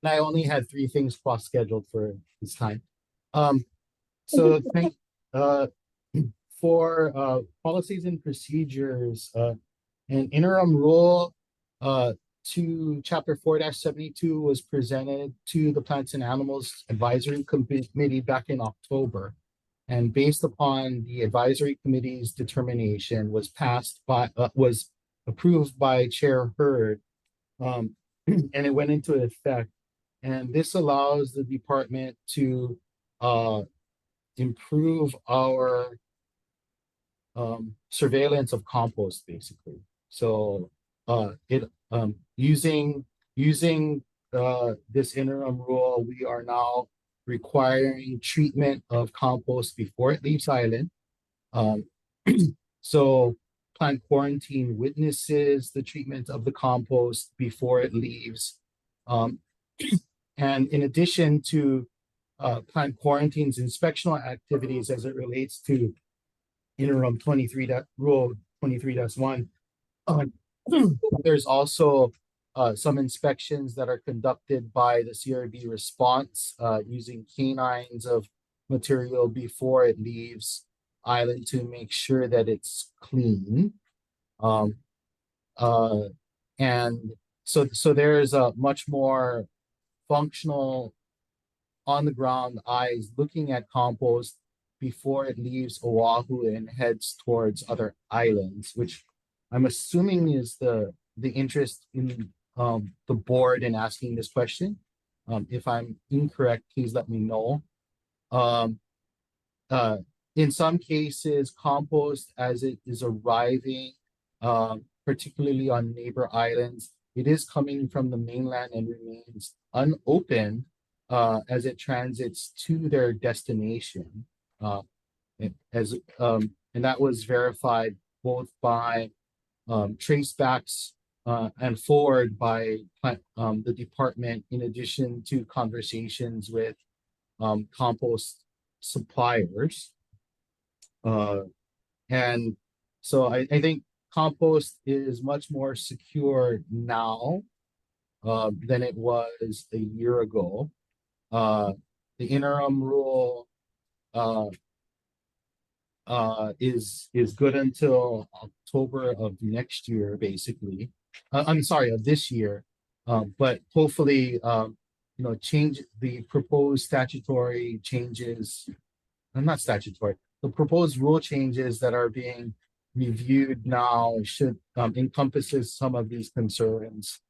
[SPEAKER 13] I only had 3 things cross-scheduled for this time. So thank, for policies and procedures, an interim rule to Chapter 4-72 was presented to the Plants and Animals Advisory Committee back in October. And based upon the advisory committee's determination, was approved by Chair Hurd, and it went into effect. And this allows the department to improve our surveillance of compost, basically. So using this interim rule, we are now requiring treatment of compost before it leaves island. So plant quarantine witnesses the treatment of the compost before it leaves. And in addition to plant quarantines, inspectional activities as it relates to interim rule 23-1, there's also some inspections that are conducted by the CRB response using canines of material before it leaves island to make sure that it's clean. And so there's a much more functional on the ground eyes looking at compost before it leaves Oahu and heads towards other islands, which I'm assuming is the interest in the board in asking this question. If I'm incorrect, please let me know. In some cases, compost as it is arriving, particularly on neighbor islands, it is coming from the mainland and remains unopened as it transits to their destination. And that was verified both by tracebacks and forward by the department, in addition to conversations with compost suppliers. And so I think compost is much more secure now than it was a year ago. The interim rule is good until October of next year, basically. I'm sorry, of this year. But hopefully, change the proposed statutory changes. Not statutory. The proposed rule changes that are being reviewed now should encompasses some of these concerns,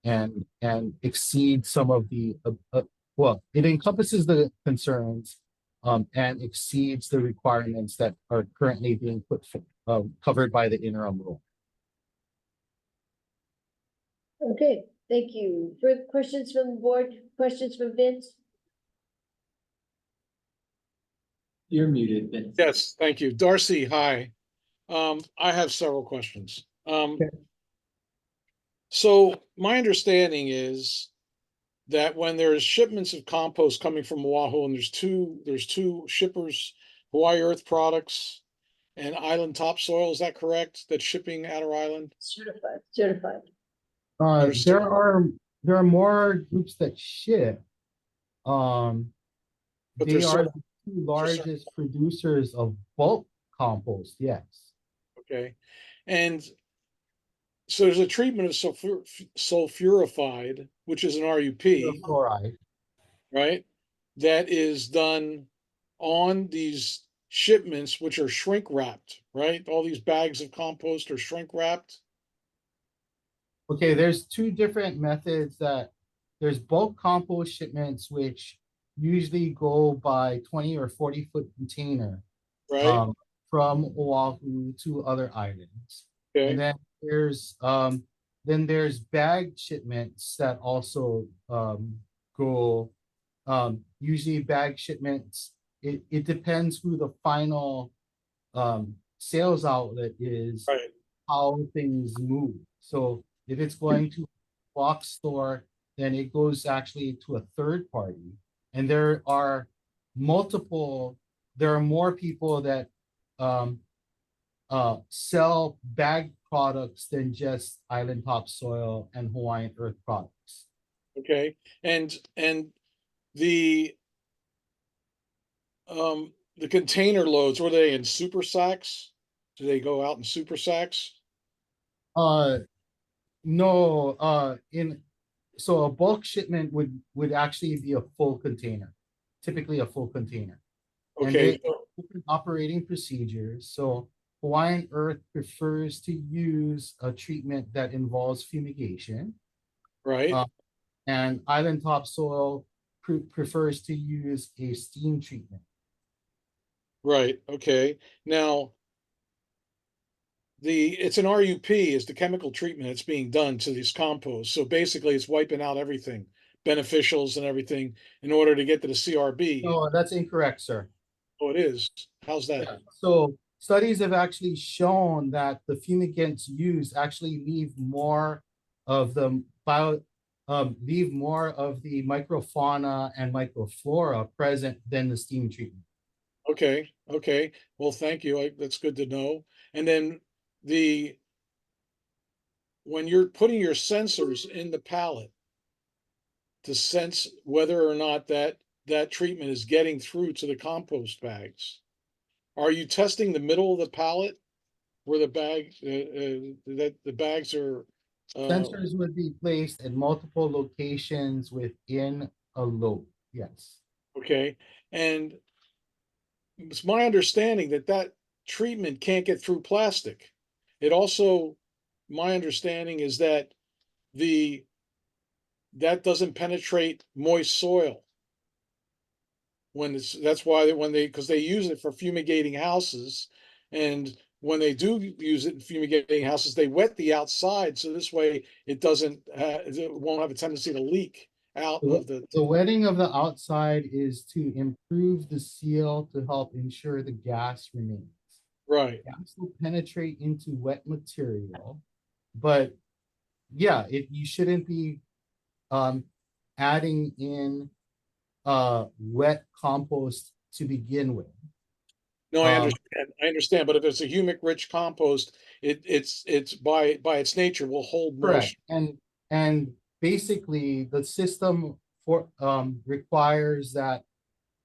[SPEAKER 13] and exceed some of the well, it encompasses the concerns and exceeds the requirements that are currently being covered by the interim rule.
[SPEAKER 2] Okay, thank you. Further questions from the board? Questions from Vince?
[SPEAKER 1] You're muted, Vince.
[SPEAKER 6] Yes, thank you. Darcy, hi. I have several questions. So my understanding is that when there's shipments of compost coming from Oahu, and there's two shippers, Hawaii Earth Products and Island Topsoil, is that correct? That's shipping Outer Island?
[SPEAKER 2] Certified.
[SPEAKER 13] There are more groups that ship.
[SPEAKER 6] But
[SPEAKER 13] They are the 2 largest producers of bulk compost, yes.
[SPEAKER 6] Okay. And so there's a treatment of sulfurified, which is an RUP,
[SPEAKER 13] Chloride.
[SPEAKER 6] right? That is done on these shipments, which are shrink wrapped, right? All these bags of compost are shrink wrapped.
[SPEAKER 13] Okay, there's two different methods that there's bulk compost shipments, which usually go by 20 or 40-foot container
[SPEAKER 6] Right,
[SPEAKER 13] from Oahu to other islands.
[SPEAKER 6] okay,
[SPEAKER 13] And then there's bagged shipments that also go usually bag shipments. It depends who the final sales outlet is,
[SPEAKER 6] right,
[SPEAKER 13] how things move. So if it's going to a box store, then it goes actually to a third party. And there are more people that sell bagged products than just Island Topsoil and Hawaiian Earth products.
[SPEAKER 6] okay. And the the container loads, were they in super sacks? Do they go out in super sacks?
[SPEAKER 13] Uh, no, so a bulk shipment would actually be a full container, typically a full container. And they
[SPEAKER 6] Okay,
[SPEAKER 13] have different operating procedures. So Hawaiian Earth prefers to use a treatment that involves fumigation.
[SPEAKER 6] right,
[SPEAKER 13] And Island Topsoil prefers to use a steam treatment.
[SPEAKER 6] right, okay. Now, it's an RUP is the chemical treatment that's being done to these composts. So basically it's wiping out everything, beneficials and everything in order to get to the CRB.
[SPEAKER 13] No, that's incorrect, sir.
[SPEAKER 6] Oh, it is. How's that?
[SPEAKER 13] Yeah. So studies have actually shown that the fumigants used actually leave more of the microfauna and microflora present than the steam treatment.
[SPEAKER 6] Okay, okay. Well, thank you. That's good to know. And then when you're putting your sensors in the pallet to sense whether or not that treatment is getting through to the compost bags, are you testing the middle of the pallet where the bags are?
[SPEAKER 13] Sensors would be placed at multiple locations within a load. Yes.
[SPEAKER 6] Okay, and it's my understanding that treatment can't get through plastic. It also, my understanding is that that doesn't penetrate moist soil. That's why because they use it for fumigating houses, and when they do use it in fumigating houses, they wet the outside so this way it won't have a tendency to leak out of the.
[SPEAKER 13] The wetting of the outside is to improve the seal to help ensure the gas remains.
[SPEAKER 6] Right.
[SPEAKER 13] Gas will penetrate into wet material, but yeah, you shouldn't be adding in wet compost to begin with.
[SPEAKER 6] No, I understand, but if it's a humic-rich compost, it's by its nature will hold
[SPEAKER 13] Correct.
[SPEAKER 6] moisture.
[SPEAKER 13] And basically the system requires that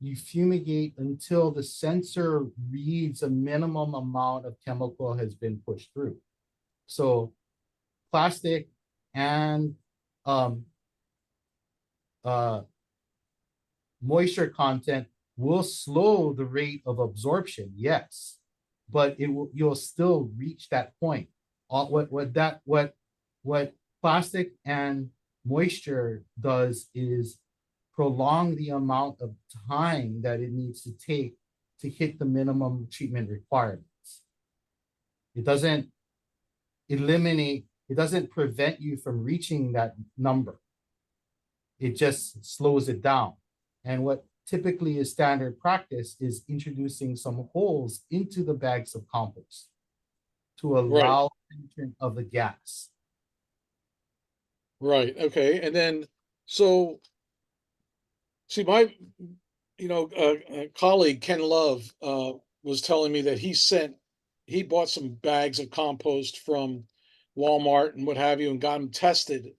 [SPEAKER 13] you fumigate until the sensor reads a minimum amount of chemical has been pushed through. So plastic and moisture content will slow the rate of absorption, yes, but you'll still reach that point. What plastic and moisture does is prolong the amount of time that it needs to take to hit the minimum treatment requirements. It doesn't prevent you from reaching that number. It just slows it down. And what typically is standard practice is introducing some holes into the bags of compost to allow entrance of the gas.
[SPEAKER 6] Right, okay, and then, so, see, my, colleague, Ken Love, was telling me that he bought some bags of compost from Walmart and what have you, and got them tested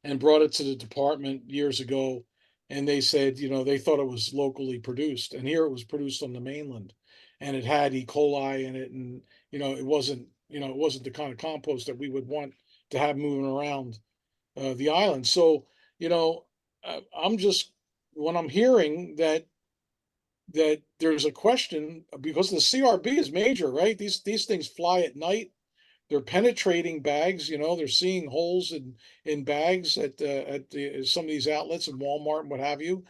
[SPEAKER 6] and brought it to the department years ago. And they said, they thought it was locally produced, and here it was produced on the mainland. And it had E. coli in it, and, it wasn't the kind of compost that we would want to have moving around the island. So, I'm just, when I'm hearing that that there's a question because the CRB is major, right? These things fly at night. They're penetrating bags, they're seeing holes in bags at some of these outlets and Walmart and what have you.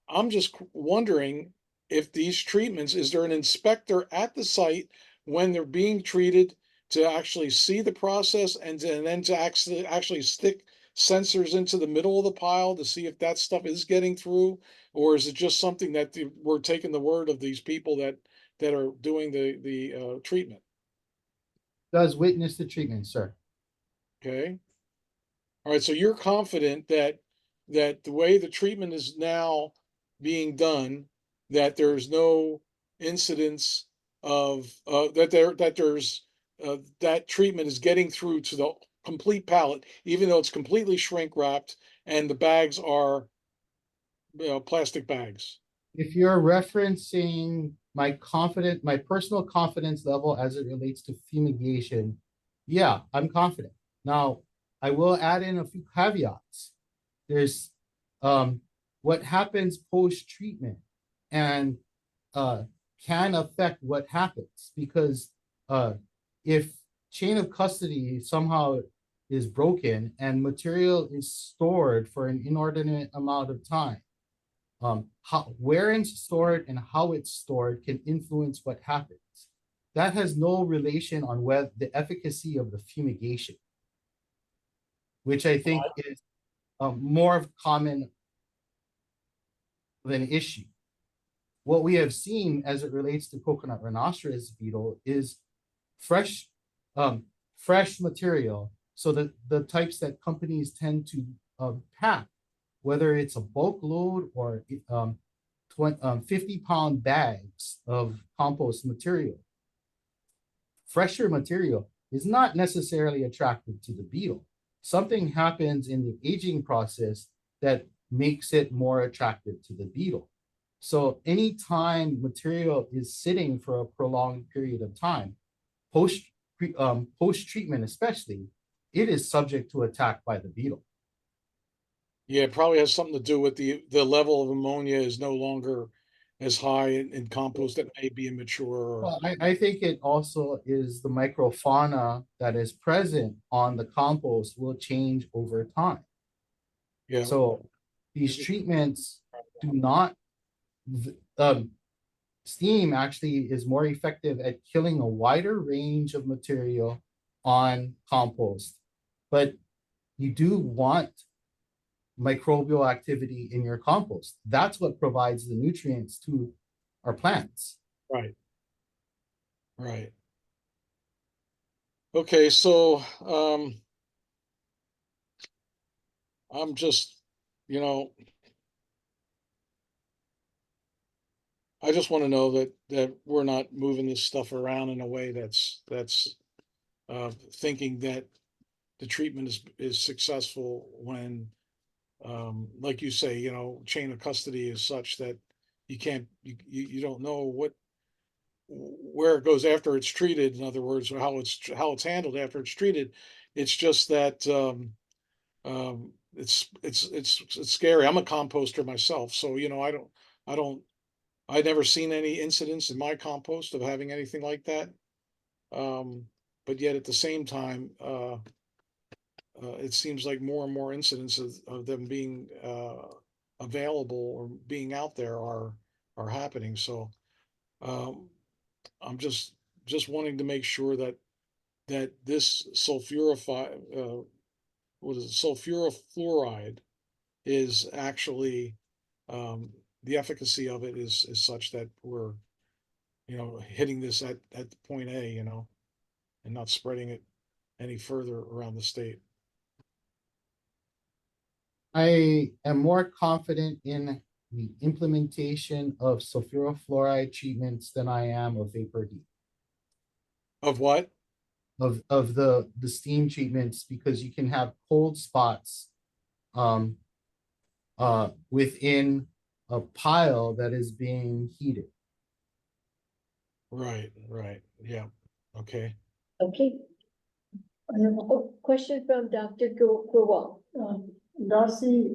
[SPEAKER 6] I'm just wondering if these treatments, is there an inspector at the site when they're being treated to actually see the process and then to actually stick sensors into the middle of the pile to see if that stuff is getting through? Or is it just something that we're taking the word of these people that are doing the treatment?
[SPEAKER 13] Does witness the treatment, sir.
[SPEAKER 6] Okay. All right, so you're confident that the way the treatment is now being done, that there's no incidents of that treatment is getting through to the complete pallet, even though it's completely shrink wrapped and the bags are plastic bags.
[SPEAKER 13] If you're referencing my personal confidence level as it relates to fumigation, yeah, I'm confident. Now, I will add in a few caveats. There's what happens post-treatment and can affect what happens, because if chain of custody somehow is broken and material is stored for an inordinate amount of time, where it's stored and how it's stored can influence what happens. That has no relation on whether the efficacy of the fumigation, which I think is more common of an issue. What we have seen as it relates to coconut rhinoceros beetle is fresh material. So the types that companies tend to pack, whether it's a bulk load or 50-pound bags of compost material. Fresher material is not necessarily attractive to the beetle. Something happens in the aging process that makes it more attractive to the beetle. So anytime material is sitting for a prolonged period of time, post-treatment especially, it is subject to attack by the beetle.
[SPEAKER 6] Yeah, it probably has something to do with the level of ammonia is no longer as high in compost that may be immature.
[SPEAKER 13] Well, I think it also is the microfauna that is present on the compost will change over time.
[SPEAKER 6] Yeah.
[SPEAKER 13] So these treatments do not, steam actually is more effective at killing a wider range of material on compost, but you do want microbial activity in your compost. That's what provides the nutrients to our plants.
[SPEAKER 6] Right. Right. Okay, so I'm just, I just want to know that we're not moving this stuff around in a way that's thinking that the treatment is successful when, like you say, chain of custody is such that you can't, you don't know where it goes after it's treated. In other words, or how it's handled after it's treated. It's just that it's scary. I'm a composter myself, so I never seen any incidents in my compost of having anything like that. But yet at the same time, it seems like more and more incidents of them being available or being out there are happening. So I'm just wanting to make sure that this sulfurofluoride is actually the efficacy of it is such that we're hitting this at point A, and not spreading it any further around the state.
[SPEAKER 13] I am more confident in the implementation of sulfurofluoride treatments than I am of vapor D.
[SPEAKER 6] Of what?
[SPEAKER 13] Of the steam treatments, because you can have cold spots within a pile that is being heated.
[SPEAKER 6] Right. Yeah. Okay.
[SPEAKER 2] Okay. Question from Dr. Gurwal.
[SPEAKER 10] Darcy,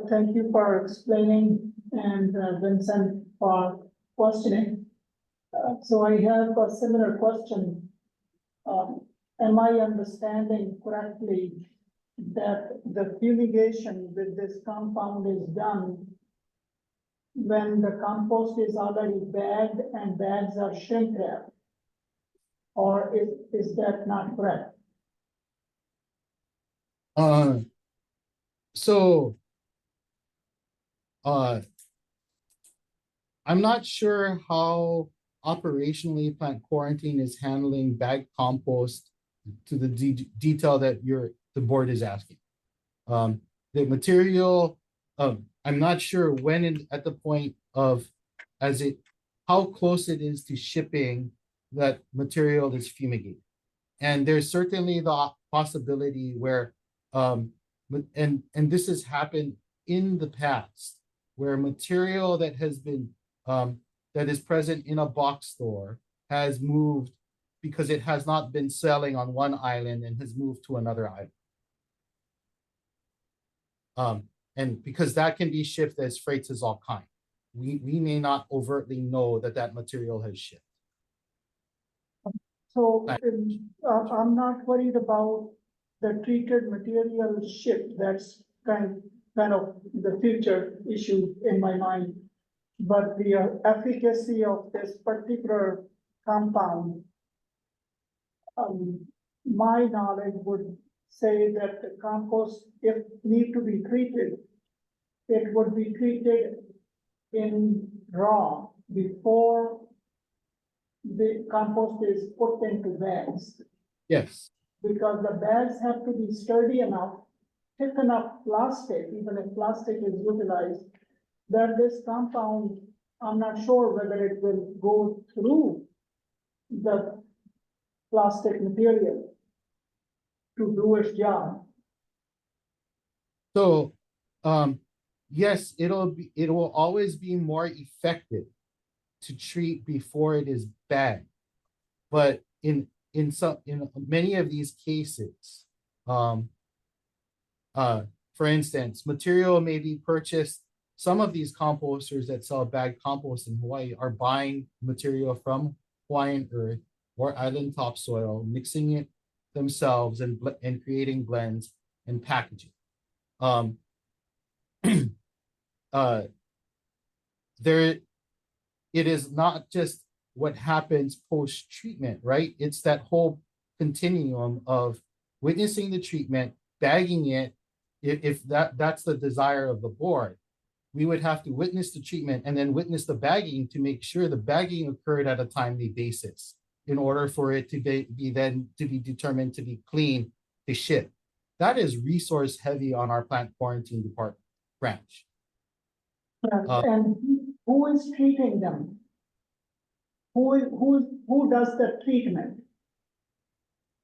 [SPEAKER 10] thank you for explaining, and Vincent for questioning. So I have a similar question. Am I understanding correctly that the fumigation with this compound is done when the compost is already bagged and bags are shrink wrapped? Or is that not correct?
[SPEAKER 13] So I'm not sure how operationally plant quarantine is handling bag compost to the detail that the board is asking. The material, I'm not sure when at the point of how close it is to shipping that material is fumigated. And there's certainly the possibility where, and this has happened in the past, where material that has been, that is present in a box store has moved because it has not been selling on one island and has moved to another island. And because that can be shipped as freights as all kind. We may not overtly know that material has shipped.
[SPEAKER 10] So I'm not worried about the treated material shift. That's kind of the future issue in my mind. But the efficacy of this particular compound, my knowledge would say that the compost, if need to be treated, it would be treated in raw before the compost is put into bags.
[SPEAKER 13] Yes.
[SPEAKER 10] Because the bags have to be sturdy enough, thick enough plastic, even if plastic is utilized, that this compound, I'm not sure whether it will go through the plastic material to do its job.
[SPEAKER 13] So, yes, it will always be more effective to treat before it is bagged. But in many of these cases, for instance, material may be purchased. Some of these composters that sell bagged compost in Hawaii are buying material from Hawaiian earth or island topsoil, mixing it themselves and creating blends and packaging. It is not just what happens post-treatment, right? It's that whole continuum of witnessing the treatment, bagging it. If that's the desire of the board, we would have to witness the treatment and then witness the bagging to make sure the bagging occurred at a timely basis in order for it to be determined to be clean to ship. That is resource heavy on our plant quarantine department branch.
[SPEAKER 10] And who is treating them? Who does the treatment?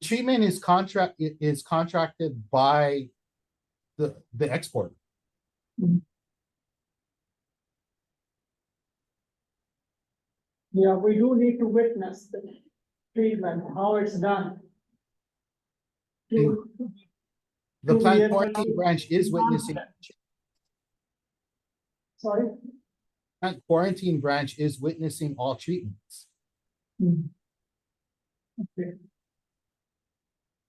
[SPEAKER 13] Treatment is contracted by the exporter.
[SPEAKER 10] Yeah, we do need to witness the treatment, how it's done.
[SPEAKER 13] The plant quarantine branch is witnessing.
[SPEAKER 10] Sorry?
[SPEAKER 13] Plant quarantine branch is witnessing all treatments.
[SPEAKER 10] Okay.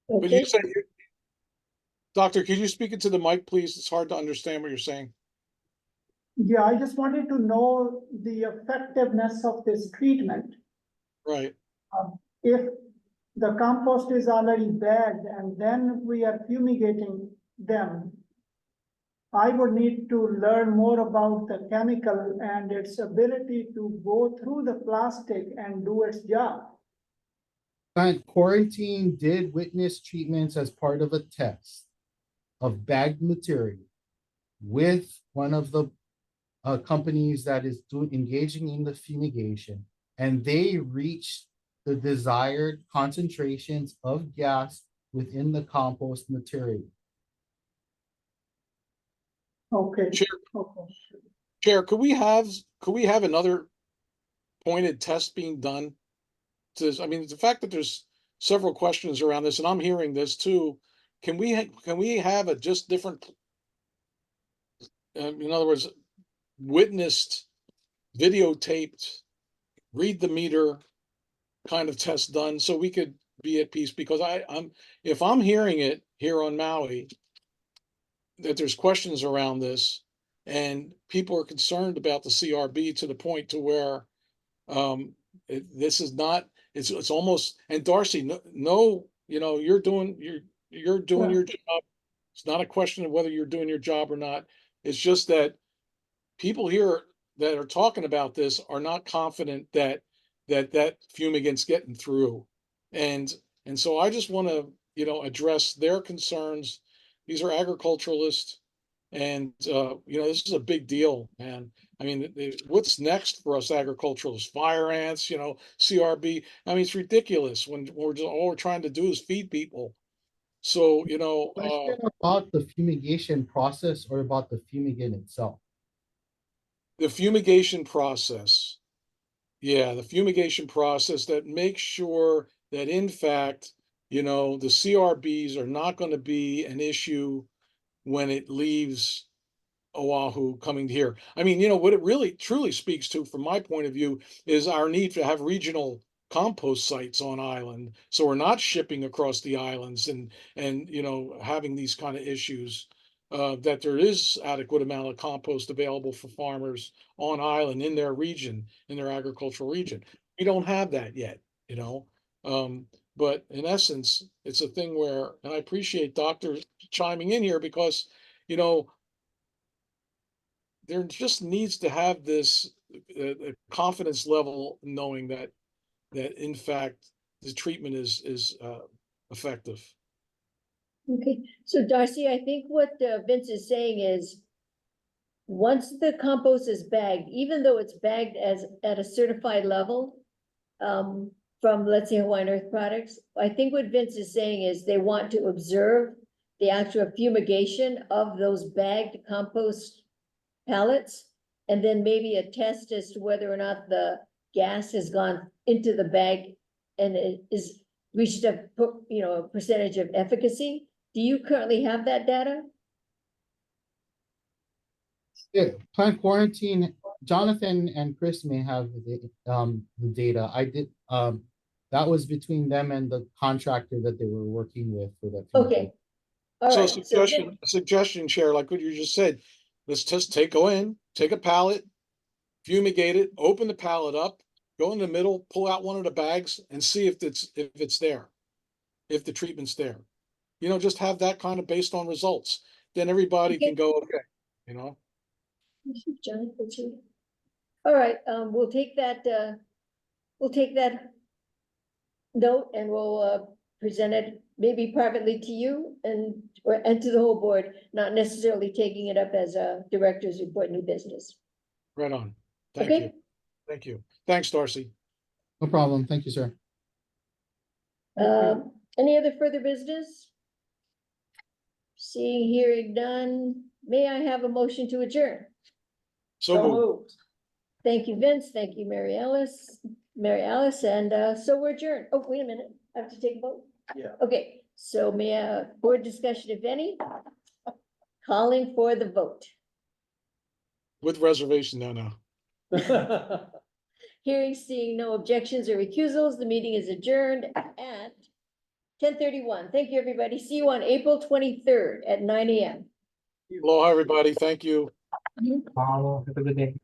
[SPEAKER 6] But you said, Doctor, could you speak into the mic, please? It's hard to understand what you're saying.
[SPEAKER 10] Yeah, I just wanted to know the effectiveness of this treatment.
[SPEAKER 6] Right.
[SPEAKER 10] If the compost is already bagged and then we are fumigating them, I would need to learn more about the chemical and its ability to go through the plastic and do its job.
[SPEAKER 13] Plant quarantine did witness treatments as part of a test of bagged material with one of the companies that is engaging in the fumigation, and they reached the desired concentrations of gas within the compost material.
[SPEAKER 10] Okay.
[SPEAKER 6] Chair, Chair, could we have another pointed test being done? I mean, the fact that there's several questions around this, and I'm hearing this too. Can we have a just different, in other words, witnessed videotaped, read the meter kind of test done so we could be at peace, because if I'm hearing it here on Maui, that there's questions around this and people are concerned about the CRB to the point to where this is not, it's almost, and Darcy, no, you know, you're doing your job. It's not a question of whether you're doing your job or not. It's just that people here that are talking about this are not confident that fumigant's getting through. And so I just want to, you know, address their concerns. These are agriculturalists, and you know, this is a big deal, man. I mean, what's next for us agriculturalists? Fire ants, you know, CRB. I mean, it's ridiculous when all we're trying to do is feed people. So, you know,
[SPEAKER 13] Question about the fumigation process or about the fumigant itself?
[SPEAKER 6] the fumigation process. Yeah, the fumigation process that makes sure that in fact, you know, the CRBs are not going to be an issue when it leaves Oahu coming here. I mean, you know, what it really truly speaks to, from my point of view, is our need to have regional compost sites on island. So we're not shipping across the islands and you know, having these kind of issues. That there is adequate amount of compost available for farmers on island in their region, in their agricultural region. We don't have that yet, you know. But in essence, it's a thing where, and I appreciate doctors chiming in here, because, you know, there just needs to have this confidence level, knowing that in fact the treatment is effective.
[SPEAKER 2] Okay, so Darcy, I think what Vince is saying is, once the compost is bagged, even though it's bagged as at a certified level, from, let's say, Hawaiian Earth Products, I think what Vince is saying is they want to observe the actual fumigation of those bagged compost pallets, and then maybe a test as to whether or not the gas has gone into the bag and it is reached a, you know, a percentage of efficacy. Do you currently have that data?
[SPEAKER 13] Yeah, plant quarantine, Jonathan and Chris may have the data. I did, that was between them and the contractor that they were working with for that.
[SPEAKER 2] Okay. All
[SPEAKER 6] So
[SPEAKER 2] right.
[SPEAKER 6] suggestion, Chair, like what you just said, let's just go in, take a pallet, fumigate it, open the pallet up, go in the middle, pull out one of the bags and see if it's there, if the treatment's there. You know, just have that kind of based on results. Then everybody can go, okay, you know.
[SPEAKER 2] All right, we'll take that note and we'll present it maybe privately to you and to the whole board, not necessarily taking it up as a director's report, new business.
[SPEAKER 6] Right on. Thank
[SPEAKER 2] Okay.
[SPEAKER 6] you. Thank you. Thanks, Darcy.
[SPEAKER 13] No problem. Thank you, sir.
[SPEAKER 2] Any other further business? Seeing, hearing none, may I have a motion to adjourn?
[SPEAKER 6] So moved.
[SPEAKER 2] Thank you, Vince. Thank you, Mary Alice, and so we're adjourned. Oh, wait a minute, I have to take a vote?
[SPEAKER 4] Yeah.
[SPEAKER 2] Okay, so may I, board discussion, if any? Calling for the vote.
[SPEAKER 6] With reservation, no.
[SPEAKER 2] Hearing, seeing no objections or recusals, the meeting is adjourned at 10:31. Thank you, everybody. See you on April 23rd at 9 a.m.
[SPEAKER 6] Aloha, everybody. Thank you.
[SPEAKER 3] Have a good day.